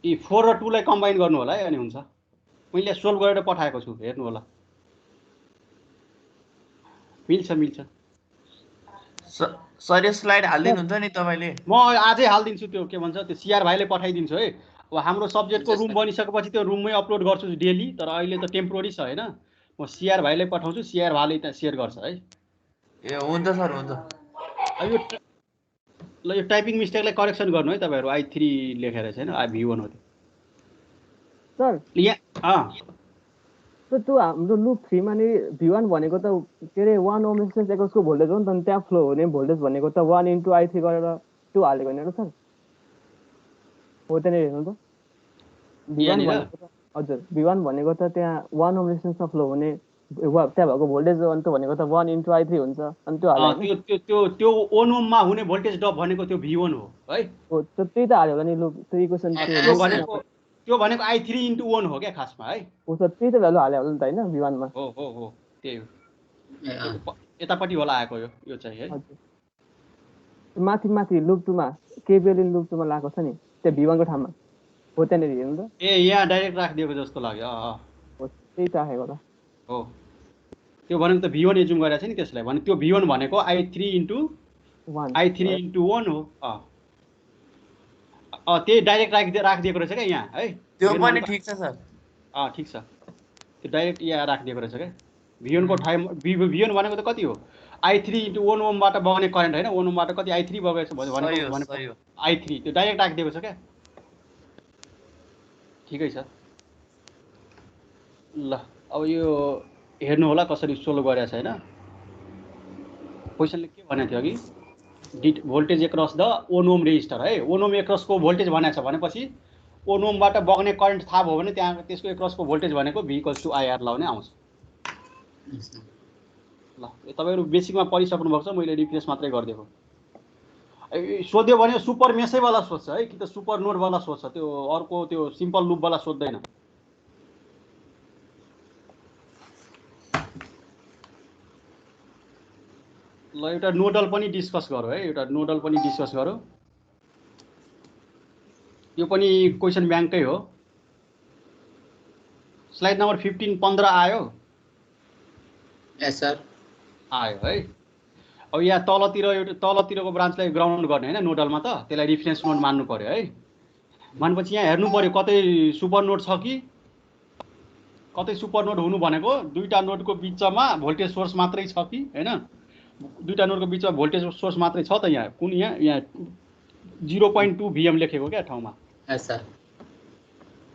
यी 4 र 2 लाई कम्बाइन गर्नु होला है, अनि हुन्छ। मैले सोल्भ गरेर पठाएको छु, हेर्नु होला। मिल्छ सर यो स्लाइड हाल्दिनु हुन्छ नि तपाईले? म आजै हाल्दिन्छु। त्यो के भन्छ त्यो सीआर भाइले पठाइदिन्छु है। अब हाम्रो सब्जेक्टको रुम बनिसकेपछि त्यो रुममै अपलोड गर्छु डेली, तर अहिले त टेम्पोररी छ हैन। म सीआर भाइलाई पठाउँछु, सीआर भाइले त्यहाँ सेयर गर्छ है। ए हुन्छ सर, हुन्छ। अब यो टाइपिङ मिस्टेकलाई करेक्सन गर्नु है तपाईहरु। i3 लेखेर छैन, v1 हो त्यो सर। यहाँ त्यो हाम्रो लुप 3 मा नि v1 भनेको त के रे 1 ओम रेजिस्टेन्स एकसको भोल्टेज हो नि त, त्यहाँ फ्लो हुने भोल्टेज भनेको त 1 * i3 गरेर 2 हालेको हैन र सर? हो त नि हेर्नु त v1 भनेको त हजुर V1 भनेको त त्यहाँ 1 ओम रेजिस्टेन्समा फ्लो हुने त्यहाँ भएको भोल्टेज अन्त भनेको त 1 * I3 हुन्छ अनि त्यो हाल्यो त्यो त्यो त्यो त्यो ओन ओममा हुने भोल्टेज ड्रप भनेको त्यो V1 हो है। त्यही त हाल्यो होला नि लुप त्यो इक्वेसन त्यो भनेको I3 * 1 हो क्या खासमा है। त्यही त भ्यालु हाल्यो होला नि त हैन V1 मा। हो त्यही हो। यतापट्टि होला आएको यो चाहिँ है। माथि लुप 2 मा केबिएल इन लुप 2 मा लागेको छ नि त्यो V1 को ठाउँमा हो त्यहाँनिर हेर्नु त। यहाँ डाइरेक्ट राखिदिएको जस्तो लाग्यो। त्यही त आएको त हो त्यो भनेको त V1 एजुम गरेको छ नि त्यसलाई भने त्यो V1 भनेको I3 * 1 हो। त्यही डाइरेक्ट राखिदिएको रहेछ क्या यहाँ है। त्यो पनि ठिक छ सर। ठिक छ त्यो डाइरेक्ट यहाँ राखिदिएको रहेछ क्या। V1 को ठाउँमा V1 भनेको त कति हो I3 * 1 ओमबाट बग्ने करेन्ट होइन 1 ओमबाट कति I3 बगेको छ भनेको I3 त्यो डाइरेक्ट राखिदिएको छ क्या। ठिकै छ ल अब यो हेर्नु होला कसरी सोल्भ गरेछ हैन। क्वेसनले के भनेको थियो अघि voltage across the 1 ohm resistor है। 1 ओम एक्रसको भोल्टेज भनेको छ भनेपछि 1 ओमबाट बग्ने करेन्ट थाहा भयो भने त्यहाँ त्यसको एक्रसको भोल्टेज भनेको V = IR लाउने आउँछ। ल तपाईहरु बेसिकमा पढिसक्नु भएको छ मैले रिफ्रेस मात्रै गरिदिएको। सोध्यो भने सुपर मेसै वाला सोध्छ है कि त सुपर नोड वाला सोध्छ त्यो अर्को त्यो सिम्पल लुप वाला सोध्दैन। ल एउटा नोडल पनि डिस्कस गरौँ है यो पनि क्वेसन ब्याङ्कै हो। स्लाइड नम्बर 15 आयो। यस सर आयो है। अब यहाँ तलतिरको ब्रान्चलाई ग्राउन्ड गर्ने हैन नोडलमा त त्यसलाई रिफरेन्स नोड मान्नु पर्यो है। मानेपछि यहाँ हेर्नु पर्यो कतै सुपर नोड छ कि कतै सुपर नोड हुनु भनेको दुईटा नोडको बिचमा भोल्टेज सोर्स मात्रै छ कि हैन। दुईटा नोडको बिचमा भोल्टेज सोर्स मात्रै छ त यहाँ कुन यहाँ 0.2 VM लेखेको क्या ठाउँमा। यस सर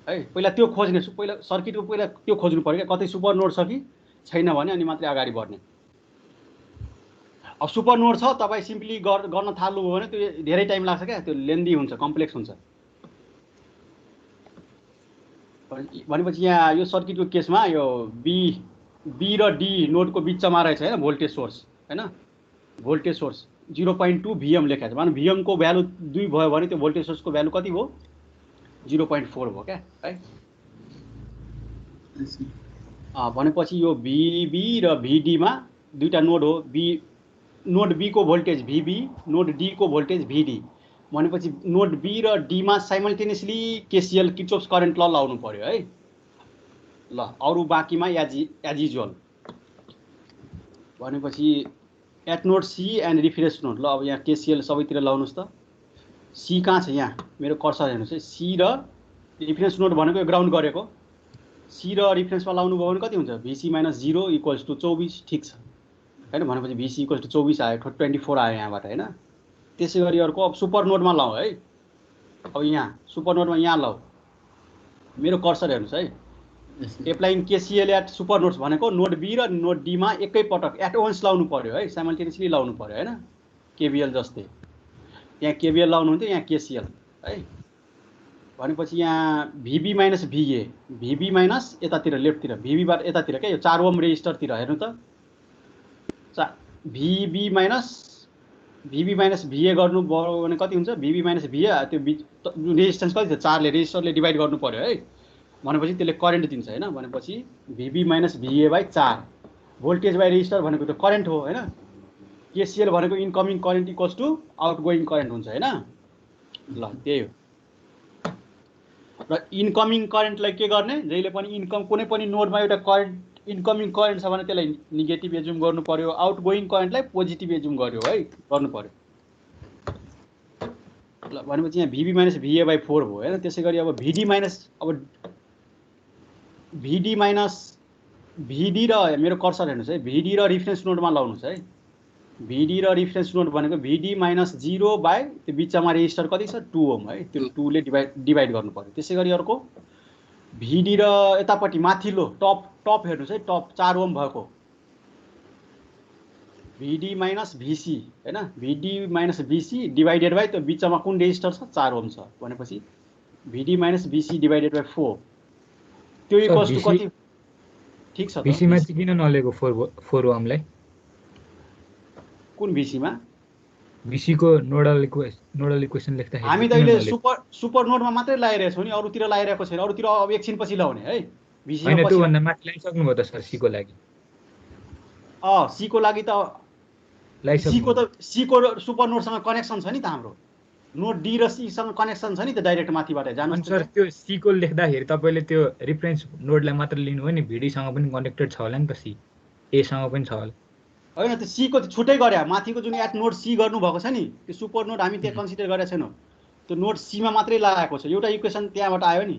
है पहिला त्यो खोज्ने पहिला सर्किटको पहिला त्यो खोज्नु पर्यो क्या कतै सुपर नोड छ कि छैन भने अनि मात्रै अगाडि बढ्ने। अब सुपर नोड छ तपाई सिम्पली गर्न थाल्नु हो भने त्यो धेरै टाइम लाग्छ क्या त्यो लेन्दी हुन्छ कम्प्लेक्स हुन्छ। भनेपछि यहाँ यो सर्किटको केसमा यो बी र डी नोडको बिचमा रहेछ हैन भोल्टेज सोर्स हैन। भोल्टेज सोर्स 0.2 VM लेखेको छ। माने VM को भ्यालु 2 भयो भने त्यो भोल्टेज सोर्सको भ्यालु कति भयो 0.4 भयो क्या है। भनेपछि यो VB र VD मा दुईटा नोड हो। नोड B को भोल्टेज VB नोड D को भोल्टेज VD भनेपछि नोड B र D मा simultaneously KCL Kirchhoff's current law लाउनु पर्यो है। ल अरु बाँकीमा एज युजुअल भनेपछि at node C and reference node. ल अब यहाँ KCL सबैतिर लाउनुस् त। C कहाँ छ यहाँ मेरो कर्सर हेर्नुस् है। C र रिफरेन्स नोड भनेको ग्राउन्ड गरेको C र रिफरेन्समा लाउनु भयो भने कति हुन्छ VC - 0 = 24 ठीक छ हैन। भनेपछि VC = 24 आयो 24 आयो यहाँबाट हैन। त्यसै गरी अर्को अब सुपर नोडमा लाऊ है। अब यहाँ सुपर नोडमा यहाँ लाऊ मेरो कर्सर हेर्नुस् है। Applying KCL at super nodes भनेको नोड B र नोड D मा एकै पटक एट वन्स लाउनु पर्यो है साइमल्टेनियसली लाउनु पर्यो हैन। KVL जस्तै यहाँ KVL लाउनु हुन्थ्यो यहाँ KCL है। भनेपछि यहाँ VB - VA VB माइनस यतातिर लेफ्टतिर VB बाट यतातिर के यो 4 ओम रेजिस्टरतिर हेर्नु त VB - VA गर्नु पर्यो भने कति हुन्छ VB - VA त्यो रेजिस्टेन्स कति छ 4 ले रेजिस्टरले डिवाइड गर्नु पर्यो है। भनेपछि त्यसले करेन्ट दिन्छ हैन। भनेपछि VB - VA/4 voltage by resistor भनेको त करेन्ट हो हैन। KCL भनेको incoming current equals to outgoing current हुन्छ हैन। ल त्यही हो। र इनकमिङ करेन्टलाई के गर्ने जहिले पनि कुनै पनि नोडमा एउटा करेन्ट इनकमिङ करेन्ट छ भने त्यसलाई नेगेटिभ एजुम गर्नु पर्यो आउटगोइङ करेन्टलाई पोजिटिभ एजुम गर्नु पर्यो। ल भनेपछि यहाँ VB - VA/4 भयो हैन। त्यसै गरी अब VD र मेरो कर्सर हेर्नुस् है VD र रिफरेन्स नोडमा लाउनुस् है। VD र रिफरेन्स नोड भनेको VD - 0 बाइ त्यो बिचमा रेजिस्टर कति छ 2 ओम है त्यो 2 ले डिवाइड गर्नु पर्यो। त्यसै गरी अर्को VD र यतापट्टि माथिल्लो टप हेर्नुस् है टप 4 ओम भएको VD - VC हैन। VD - VC डिवाइडेड बाइ त्यो बिचमा कुन रेजिस्टर छ 4 ओम छ भनेपछि VD - VC डिवाइडेड बाइ 4 त्यो इक्वल्स टु कति ठीक छ त भिसीमा चाहिँ किन नलिएको 4 ओमलाई कुन भिसीमा भिसीको नोडल इक्वेसन लेख्दाखेरि हामी त अहिले सुपर नोडमा मात्रै लगाइरहेछौँ नि अरूतिर लगाइरहेको छैन अरूतिर अब एकछिनपछि लगाउने है भिसीमा हैन पछि त्यो भन्दा माथि लगाइसक्नु भयो त सर सी को लागि सी को लागि त सी को सुपर नोडसँग कनेक्सन छ नि त हाम्रो नोड डी र सी सँग कनेक्सन छ नि त डाइरेक्ट माथिबाट जानु सर त्यो सी को लेख्दाखेरि तपाईले त्यो रेफरेन्स नोडलाई मात्र लिनु हो नि भिडी सँग पनि कनेक्टेड छ होला नि त सी ए सँग पनि छ होला हैन त्यो सी को छुट्टै गरे माथिको जुन एट नोड सी गर्नु भएको छ नि त्यो सुपर नोड हामी त्यहाँ कन्सिडर गरेका छैनौं त्यो नोड सी मा मात्रै लगाएको छ एउटा इक्वेसन त्यहाँबाट आयो नि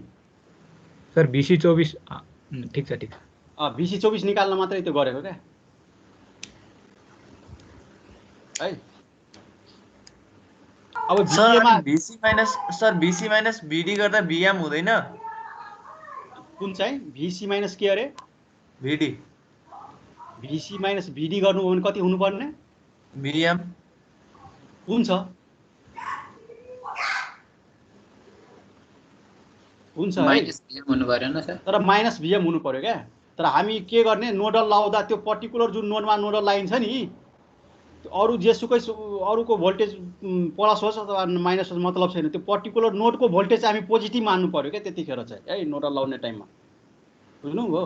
सर भिसी 24 ठीक छ भिसी 24 निकाल्न मात्रै त्यो गरेको क्या है अब भिसी माइनस भिडी गर्दा भिएम हुँदैन कुन चाहिँ भिसी माइनस के अरे भिडी भिसी माइनस भिडी गर्नु हो भने कति हुनु पर्ने भिएम हुन्छ माइनस भिएम हुनु पर्यो सर तर माइनस भिएम हुनु पर्यो क्या तर हामी के गर्ने नोडल लाउँदा त्यो पर्टिकुलर जुन नोडमा नोडल लाइन्छ नि अरु जेसुकै अरुको भोल्टेज प्लस होस् अथवा माइनस होस् मतलब छैन त्यो पर्टिकुलर नोडको भोल्टेज हामी पोजिटिभ मान्नु पर्यो क्या त्यतिखेर चाहिँ है नोडल लाउने टाइममा बुझ्नुभयो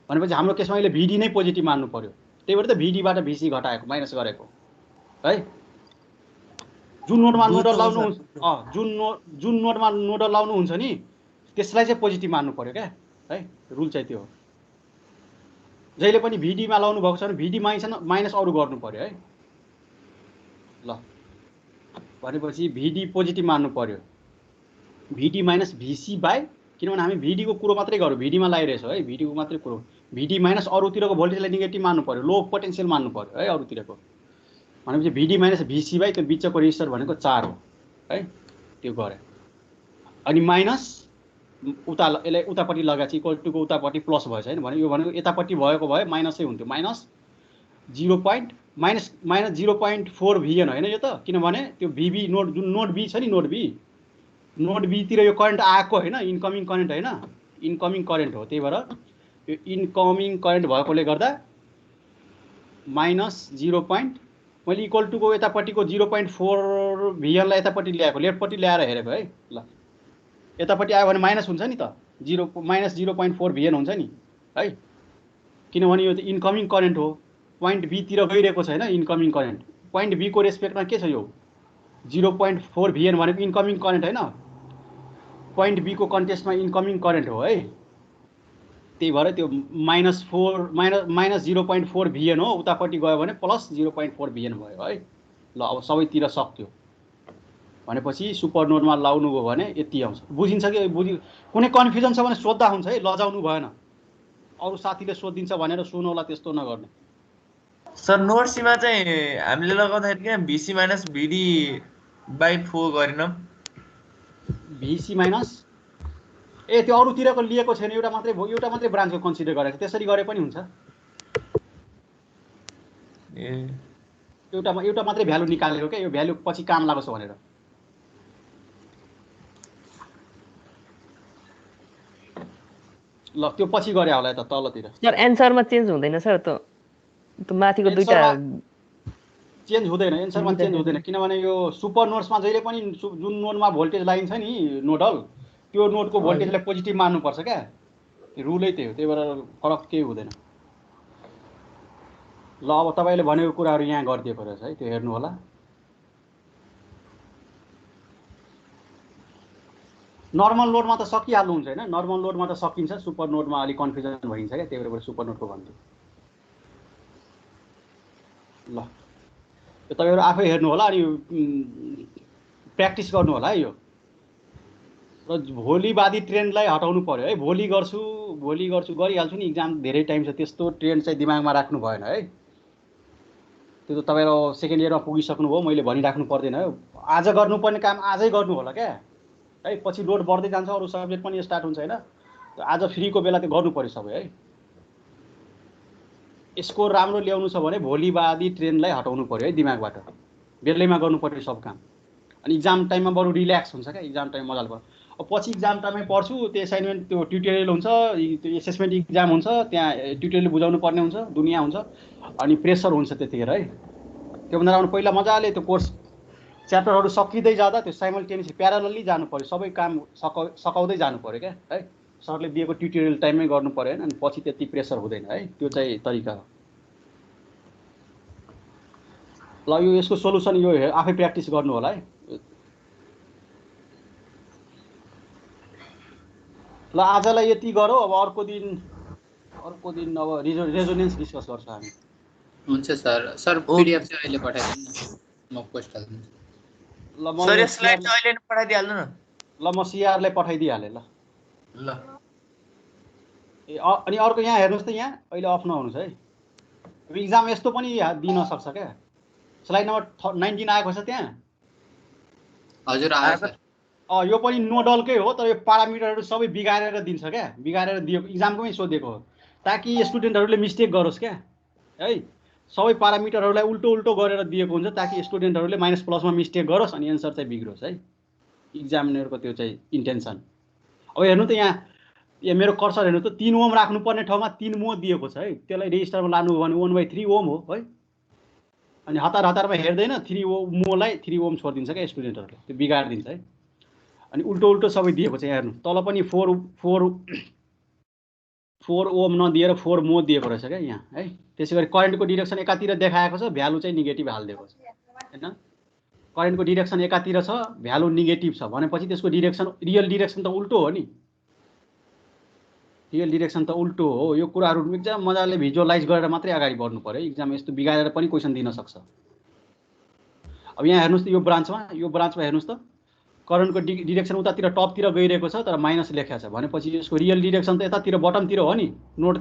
भनेपछि हाम्रो केसमा अहिले भिडी नै पोजिटिभ मान्नु पर्यो त्यही भएर त भिडीबाट भिसी घटाएको माइनस गरेको है जुन नोडमा नोडल लाउनु जुन नोडमा नोडल लाउनु हुन्छ नि त्यसलाई चाहिँ पोजिटिभ मान्नु पर्यो क्या है रुल चाहिँ त्यो हो जहिले पनि भिडीमा लाउनु भएको छ भने भिडी माइनस अरु गर्नु पर्यो है ल भनेपछि भिडी पोजिटिभ मान्नु पर्यो भिडी माइनस भिसी बाई किनभने हामी भिडीको कुरो मात्रै गरौँ भिडीमा लगाइरहेछौँ है भिडीको मात्रै कुरो भिडी माइनस अरूतिरको भोल्टेजलाई नेगेटिभ मान्नु पर्यो लो पोटेन्सियल मान्नु पर्यो है अरूतिरको भनेपछि भिडी माइनस भिसी बाई त्यो बिचको रेजिस्टर भनेको 4 हो है त्यो गरे अनि माइनस यसलाई उतापट्टि लगाएपछि इक्वल टु को उतापट्टि प्लस भएछ हैन भने यो भनेको यतापट्टि भएको भए माइनसै हुन्थ्यो माइनस 0.4 भिएन हैन यो त किनभने त्यो भिबी नोड जुन नोड बी छ नि नोड बी तिर यो करेन्ट आएको हैन इनकमिङ करेन्ट हैन इनकमिङ करेन्ट हो त्यही भएर यो इनकमिङ करेन्ट भएकोले गर्दा माइनस 0. मैले इक्वल टु को यतापट्टिको 0.4 भिएन लाई यतापट्टि ल्याएको लेफ्टपट्टि ल्याएर हेरेको है ल यतापट्टि आयो भने माइनस हुन्छ नि त -0.4 भिएन हुन्छ नि है किनभने यो त इनकमिङ करेन्ट हो पोइन्ट बी तिर गइरहेको छ हैन इनकमिङ करेन्ट पोइन्ट बी को रेस्पेक्टमा के छ यो 0.4 भिएन भनेको इनकमिङ करेन्ट हैन पोइन्ट बी को कन्टेक्स्टमा इनकमिङ करेन्ट हो है त्यही भएर त्यो माइनस 0.4 भिएन हो उतापट्टि गयो भने प्लस 0.4 भिएन भयो है ल अब सबैतिर सक्यो भनेपछि सुपर नोडमा लाउनु भयो भने यति आउँछ बुझिन्छ कि कुनै कन्फ्युजन छ भने सोध्दा हुन्छ है लजाउनु भएन अरु साथीले सोधिन्छ भनेर सुनौला त्यस्तो नगर्ने सर नोड सीमा चाहिँ हामीले लगाउँदाखेरि के भिसी माइनस भिडी बाइ 4 गरिनम भिसी माइनस ए त्यो अरुतिरको लिएको छैन एउटा मात्रै ब्रान्चको कन्सिडर गरेको त्यसरी गरे पनि हुन्छ ए एउटा मात्रै भ्यालु निकालेको के यो भ्यालु पछि काम लाग्छ भनेर ल त्यो पछि गरे होला त तलतिर सर एन्सरमा चेन्ज हुँदैन सर त माथिको दुईटा चेन्ज हुँदैन एन्सरमा चेन्ज हुँदैन किनभने यो सुपर नोड्समा जहिले पनि जुन नोडमा भोल्टेज लाइन्छ नि नोडल त्यो नोडको भोल्टेजलाई पोजिटिभ मान्नु पर्छ क्या रुलै त्यही हो त्यही भएर फरक केही हुँदैन ल अब तपाईले भनेको कुराहरु यहाँ गरिदिएको रहेछ है त्यो हेर्नु होला नर्मल नोडमा त सकिहाल्नु हुन्छ हैन नर्मल नोडमा त सकिन्छ सुपर नोडमा अलि कन्फ्युजन भइन्छ क्या त्यही भएर सुपर नोडको भन्छु ल यो तपाईहरु आफै हेर्नु होला अनि प्र्याक्टिस गर्नु होला है यो र भोलिवादी ट्रेन्डलाई हटाउनु पर्यो है भोलि गर्छु गरिहाल्छु नि एक्जाम धेरै टाइम छ त्यस्तो ट्रेन्ड चाहिँ दिमागमा राख्नु भएन है त्यो त तपाईहरु सेकेन्ड इयरमा पुगिसक्नु भयो मैले भनिराख्नु पर्दैन है आज गर्नुपर्ने काम आजै गर्नु होला क्या है पछि लोड बढ्दै जान्छ अरु सब्जेक्ट पनि स्टार्ट हुन्छ हैन आज फ्रीको बेला त गर्नु पर्यो सबै है यसको राम्रो ल्याउनु छ भने भोलिवादी ट्रेन्डलाई हटाउनु पर्यो है दिमागबाट बेलैमा गर्नु पर्यो सब काम अनि एक्जाम टाइममा बरु रिल्याक्स हुन्छ क्या एक्जाम टाइम मजाले भयो अब पछि इक्जाम टाइममै पढ्छु, त्यो एसाइनमेन्ट त्यो ट्युटोरियल हुन्छ, त्यो एसेसमेन्ट इक्जाम हुन्छ, त्यहाँ ट्युटोरियल बुझाउनु पर्ने हुन्छ, दुनियाँ हुन्छ, अनि प्रेसर हुन्छ त्यतिखेर है। त्योभन्दा राम्रो पहिला मजाले त्यो कोर्स च्याप्टरहरू सकिँदै जाँदा त्यो साइमल्टेनियसली प्यारालली जानु पऱ्यो, सबै काम सकाउँदै जानु पऱ्यो क्या है। सरले दिएको ट्युटोरियल टाइममै गर्नु पऱ्यो होइन, अनि पछि त्यति प्रेसर हुँदैन है। त्यो चाहिँ तरिका हो। ल यो यसको सोलुसन यो आफै प्र्याक्टिस गर्नु होला है। ल आजलाई यति गरौँ, अब अर्को दिन अब रेजोनेन्स डिस्कस गर्छौँ हामी। हुन्छ सर। सर पीडीएफ चाहिँ अहिले पठाइदिनु न, म पोस्ट हाल्दिन्छु। ल म सर स्लाइड चाहिँ अहिले नै पठाइदिहाल्नु न। ल म सीआरलाई पठाइदिइहालेँ ल। ल अनि अर्को यहाँ हेर्नुहोस् त, यहाँ अहिले अफ नहुनुहोस् है। अब इक्जाम यस्तो पनि दिन सक्छ क्या। स्लाइड नम्बर 19 आएको छ त्यहाँ। हजुर आयो सर। यो पनि नोडलकै हो, तर यो पारामिटरहरू सबै बिगारेर दिन्छ क्या, बिगारेर दिएको इक्जामकोमै सोधेको हो, ताकि स्टुडेन्टहरूले मिस्टेक गरोस् क्या है। सबै पारामिटरहरूलाई उल्टो गरेर दिएको हुन्छ, ताकि स्टुडेन्टहरूले माइनस प्लसमा मिस्टेक गरोस् अनि एन्सर चाहिँ बिग्रोस् है। इक्जामिनरको त्यो चाहिँ इन्टेन्सन। अब हेर्नु त यहाँ मेरो कर्सर हेर्नु त, 3 ओम राख्नुपर्ने ठाउँमा 3 मो दिएको छ है। त्यसलाई रेजिस्टरमा लानु हो भने 1/3 ओम हो है। अनि हतारमा हेर्दैन 3 मोलाई 3 ओम छोडिदिन्छ क्या स्टुडेन्टहरूले, त्यो बिगारिदिन्छ है। अनि उल्टो सबै दिएको छ हेर्नु, तल पनि 4 ओम नदिएर 4 मो दिएको रहेछ क्या यहाँ है। त्यसै गरी करेन्टको डिरेक्सन एकातिर देखाएको छ, भ्यालु चाहिँ नेगेटिभ हालिदिएको छ होइन। करेन्टको डिरेक्सन एकातिर छ, भ्यालु नेगेटिभ छ भनेपछि त्यसको डिरेक्सन रियल डिरेक्सन त उल्टो हो नि। रियल डिरेक्सन त उल्टो हो। यो कुराहरू एकदम मजाले भिजुअलाइज गरेर मात्रै अगाडि बढ्नु पर्यो। इक्जाम यस्तो बिगारेर पनि क्वेसन दिन सक्छ। अब यहाँ हेर्नुहोस् त, यो ब्रान्चमा हेर्नुहोस् त, करेन्टको डिरेक्सन उतातिर टपतिर गइरहेको छ, तर माइनस लेखेको छ भनेपछि यसको रियल डिरेक्सन त यतातिर बटमतिर हो नि, नोड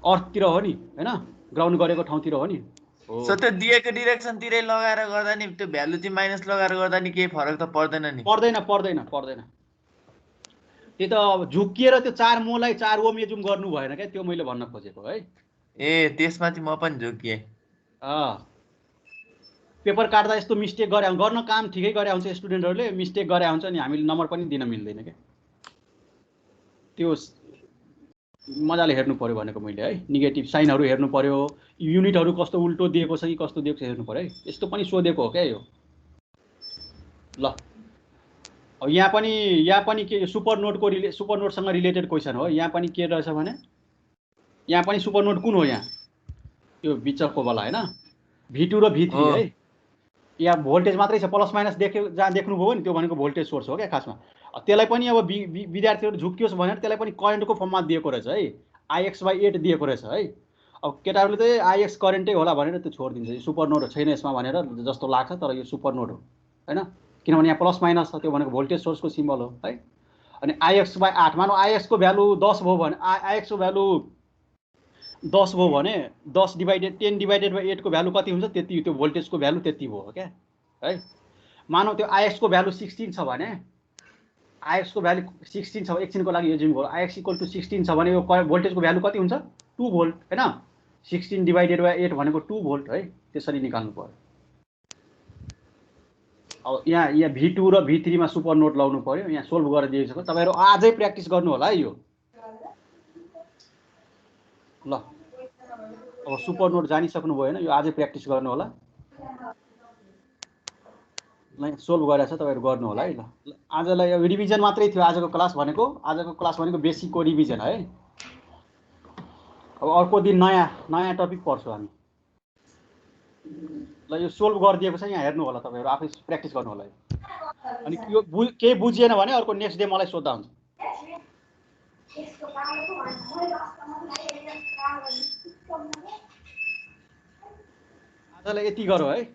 अर्थतिर हो नि होइन, ग्राउन्ड गरेको ठाउँतिर हो नि। सो त्यो दिएको डिरेक्सनतिरै लगाएर गर्दा नि त्यो भ्यालु चाहिँ माइनस लगाएर गर्दा नि केही फरक त पर्दैन नि। पर्दैन। त्यो त अब झुकिएर त्यो 4 मोलाई 4 ओम एजुम गर्नु भएन क्या, त्यो मैले भन्न खोजेको है। ए त्यसमा चाहिँ म पनि झुकिएँ। पेपर काट्दा यस्तो मिस्टेक गर्न काम ठिकै गरे हुन्छ, स्टुडेन्टहरूले मिस्टेक गरे हुन्छ नि हामीले नम्बर पनि दिन मिल्दैन क्या। त्यो मजाले हेर्नु पर्यो भनेको मैले है। नेगेटिभ साइनहरू हेर्नु पर्यो, युनिटहरू कस्तो उल्टो दिएको छ कि कस्तो दिएको छ हेर्नु पर्यो है। यस्तो पनि सोधेको हो क्या यो। ल अब यहाँ पनि के सुपर नोडसँग रिलेटेड क्वेसन हो। यहाँ पनि के रहेछ भने, यहाँ पनि सुपर नोड कुन हो, यहाँ यो बिचको वाला होइन, V2 र V3 है। यहाँ भोल्टेज मात्रै छ, प्लस माइनस जहाँ देख्नुभयो नि त्यो भनेको भोल्टेज सोर्स हो क्या खासमा। त्यसलाई पनि अब विद्यार्थीहरू झुक्कियोस् भनेर त्यसलाई पनि करेन्टको फर्ममा दिएको रहेछ है। IX/8 दिएको रहेछ है। अब केटाहरूले चाहिँ IX करेन्टै होला भनेर त्यो छोडिदिन्छ, यो सुपर नोड छैन यसमा भनेर जस्तो लाग्छ, तर यो सुपर नोड हो होइन। किनभने यहाँ प्लस माइनस छ, त्यो भनेको भोल्टेज सोर्सको सिम्बल हो है। अनि IX/8 मानौ IX को भ्यालु 10 भयो भने, IX को भ्यालु 10 भयो भने 10 / 10/8 को भ्यालु कति हुन्छ त्यति, त्यो भोल्टेजको भ्यालु त्यति भयो क्या है। मानौ त्यो IX को भ्यालु 16 छ भने, IX को भ्यालु 16 छ, एकछिनको लागि एज्युम गरौँ IX = 16 छ भने यो भोल्टेजको भ्यालु कति हुन्छ, 2 भोल्ट होइन। 16/8 भनेको 2 भोल्ट है। त्यसरी निकाल्नु पर्यो। अब यहाँ V2 र V3 मा सुपर नोड लाउनु पर्यो। यहाँ सोल्भ गरेर दिएको छ, तपाईहरु आजै प्र्याक्टिस गर्नु होला है यो। ल अब सुपर नोड जानिसक्नु भयो हैन, यो आजै प्र्याक्टिस गर्नु होला। ल सोल्भ गरेछ तपाईहरु गर्नु होला है। ल आजलाई अब रिभिजन मात्रै थियो आजको क्लास भनेको बेसिकको रिभिजन है। अब अर्को दिन नयाँ टपिक पढ्छौँ हामी। ल यो सोल्भ गरिदिएको छ, यहाँ हेर्नु होला तपाईहरु, आफै प्र्याक्टिस गर्नु होला। अनि यो केही बुझिएन भने अर्को नेक्स्ट डे मलाई सोध्दा हुन्छ। आजलाई यति गरौँ है।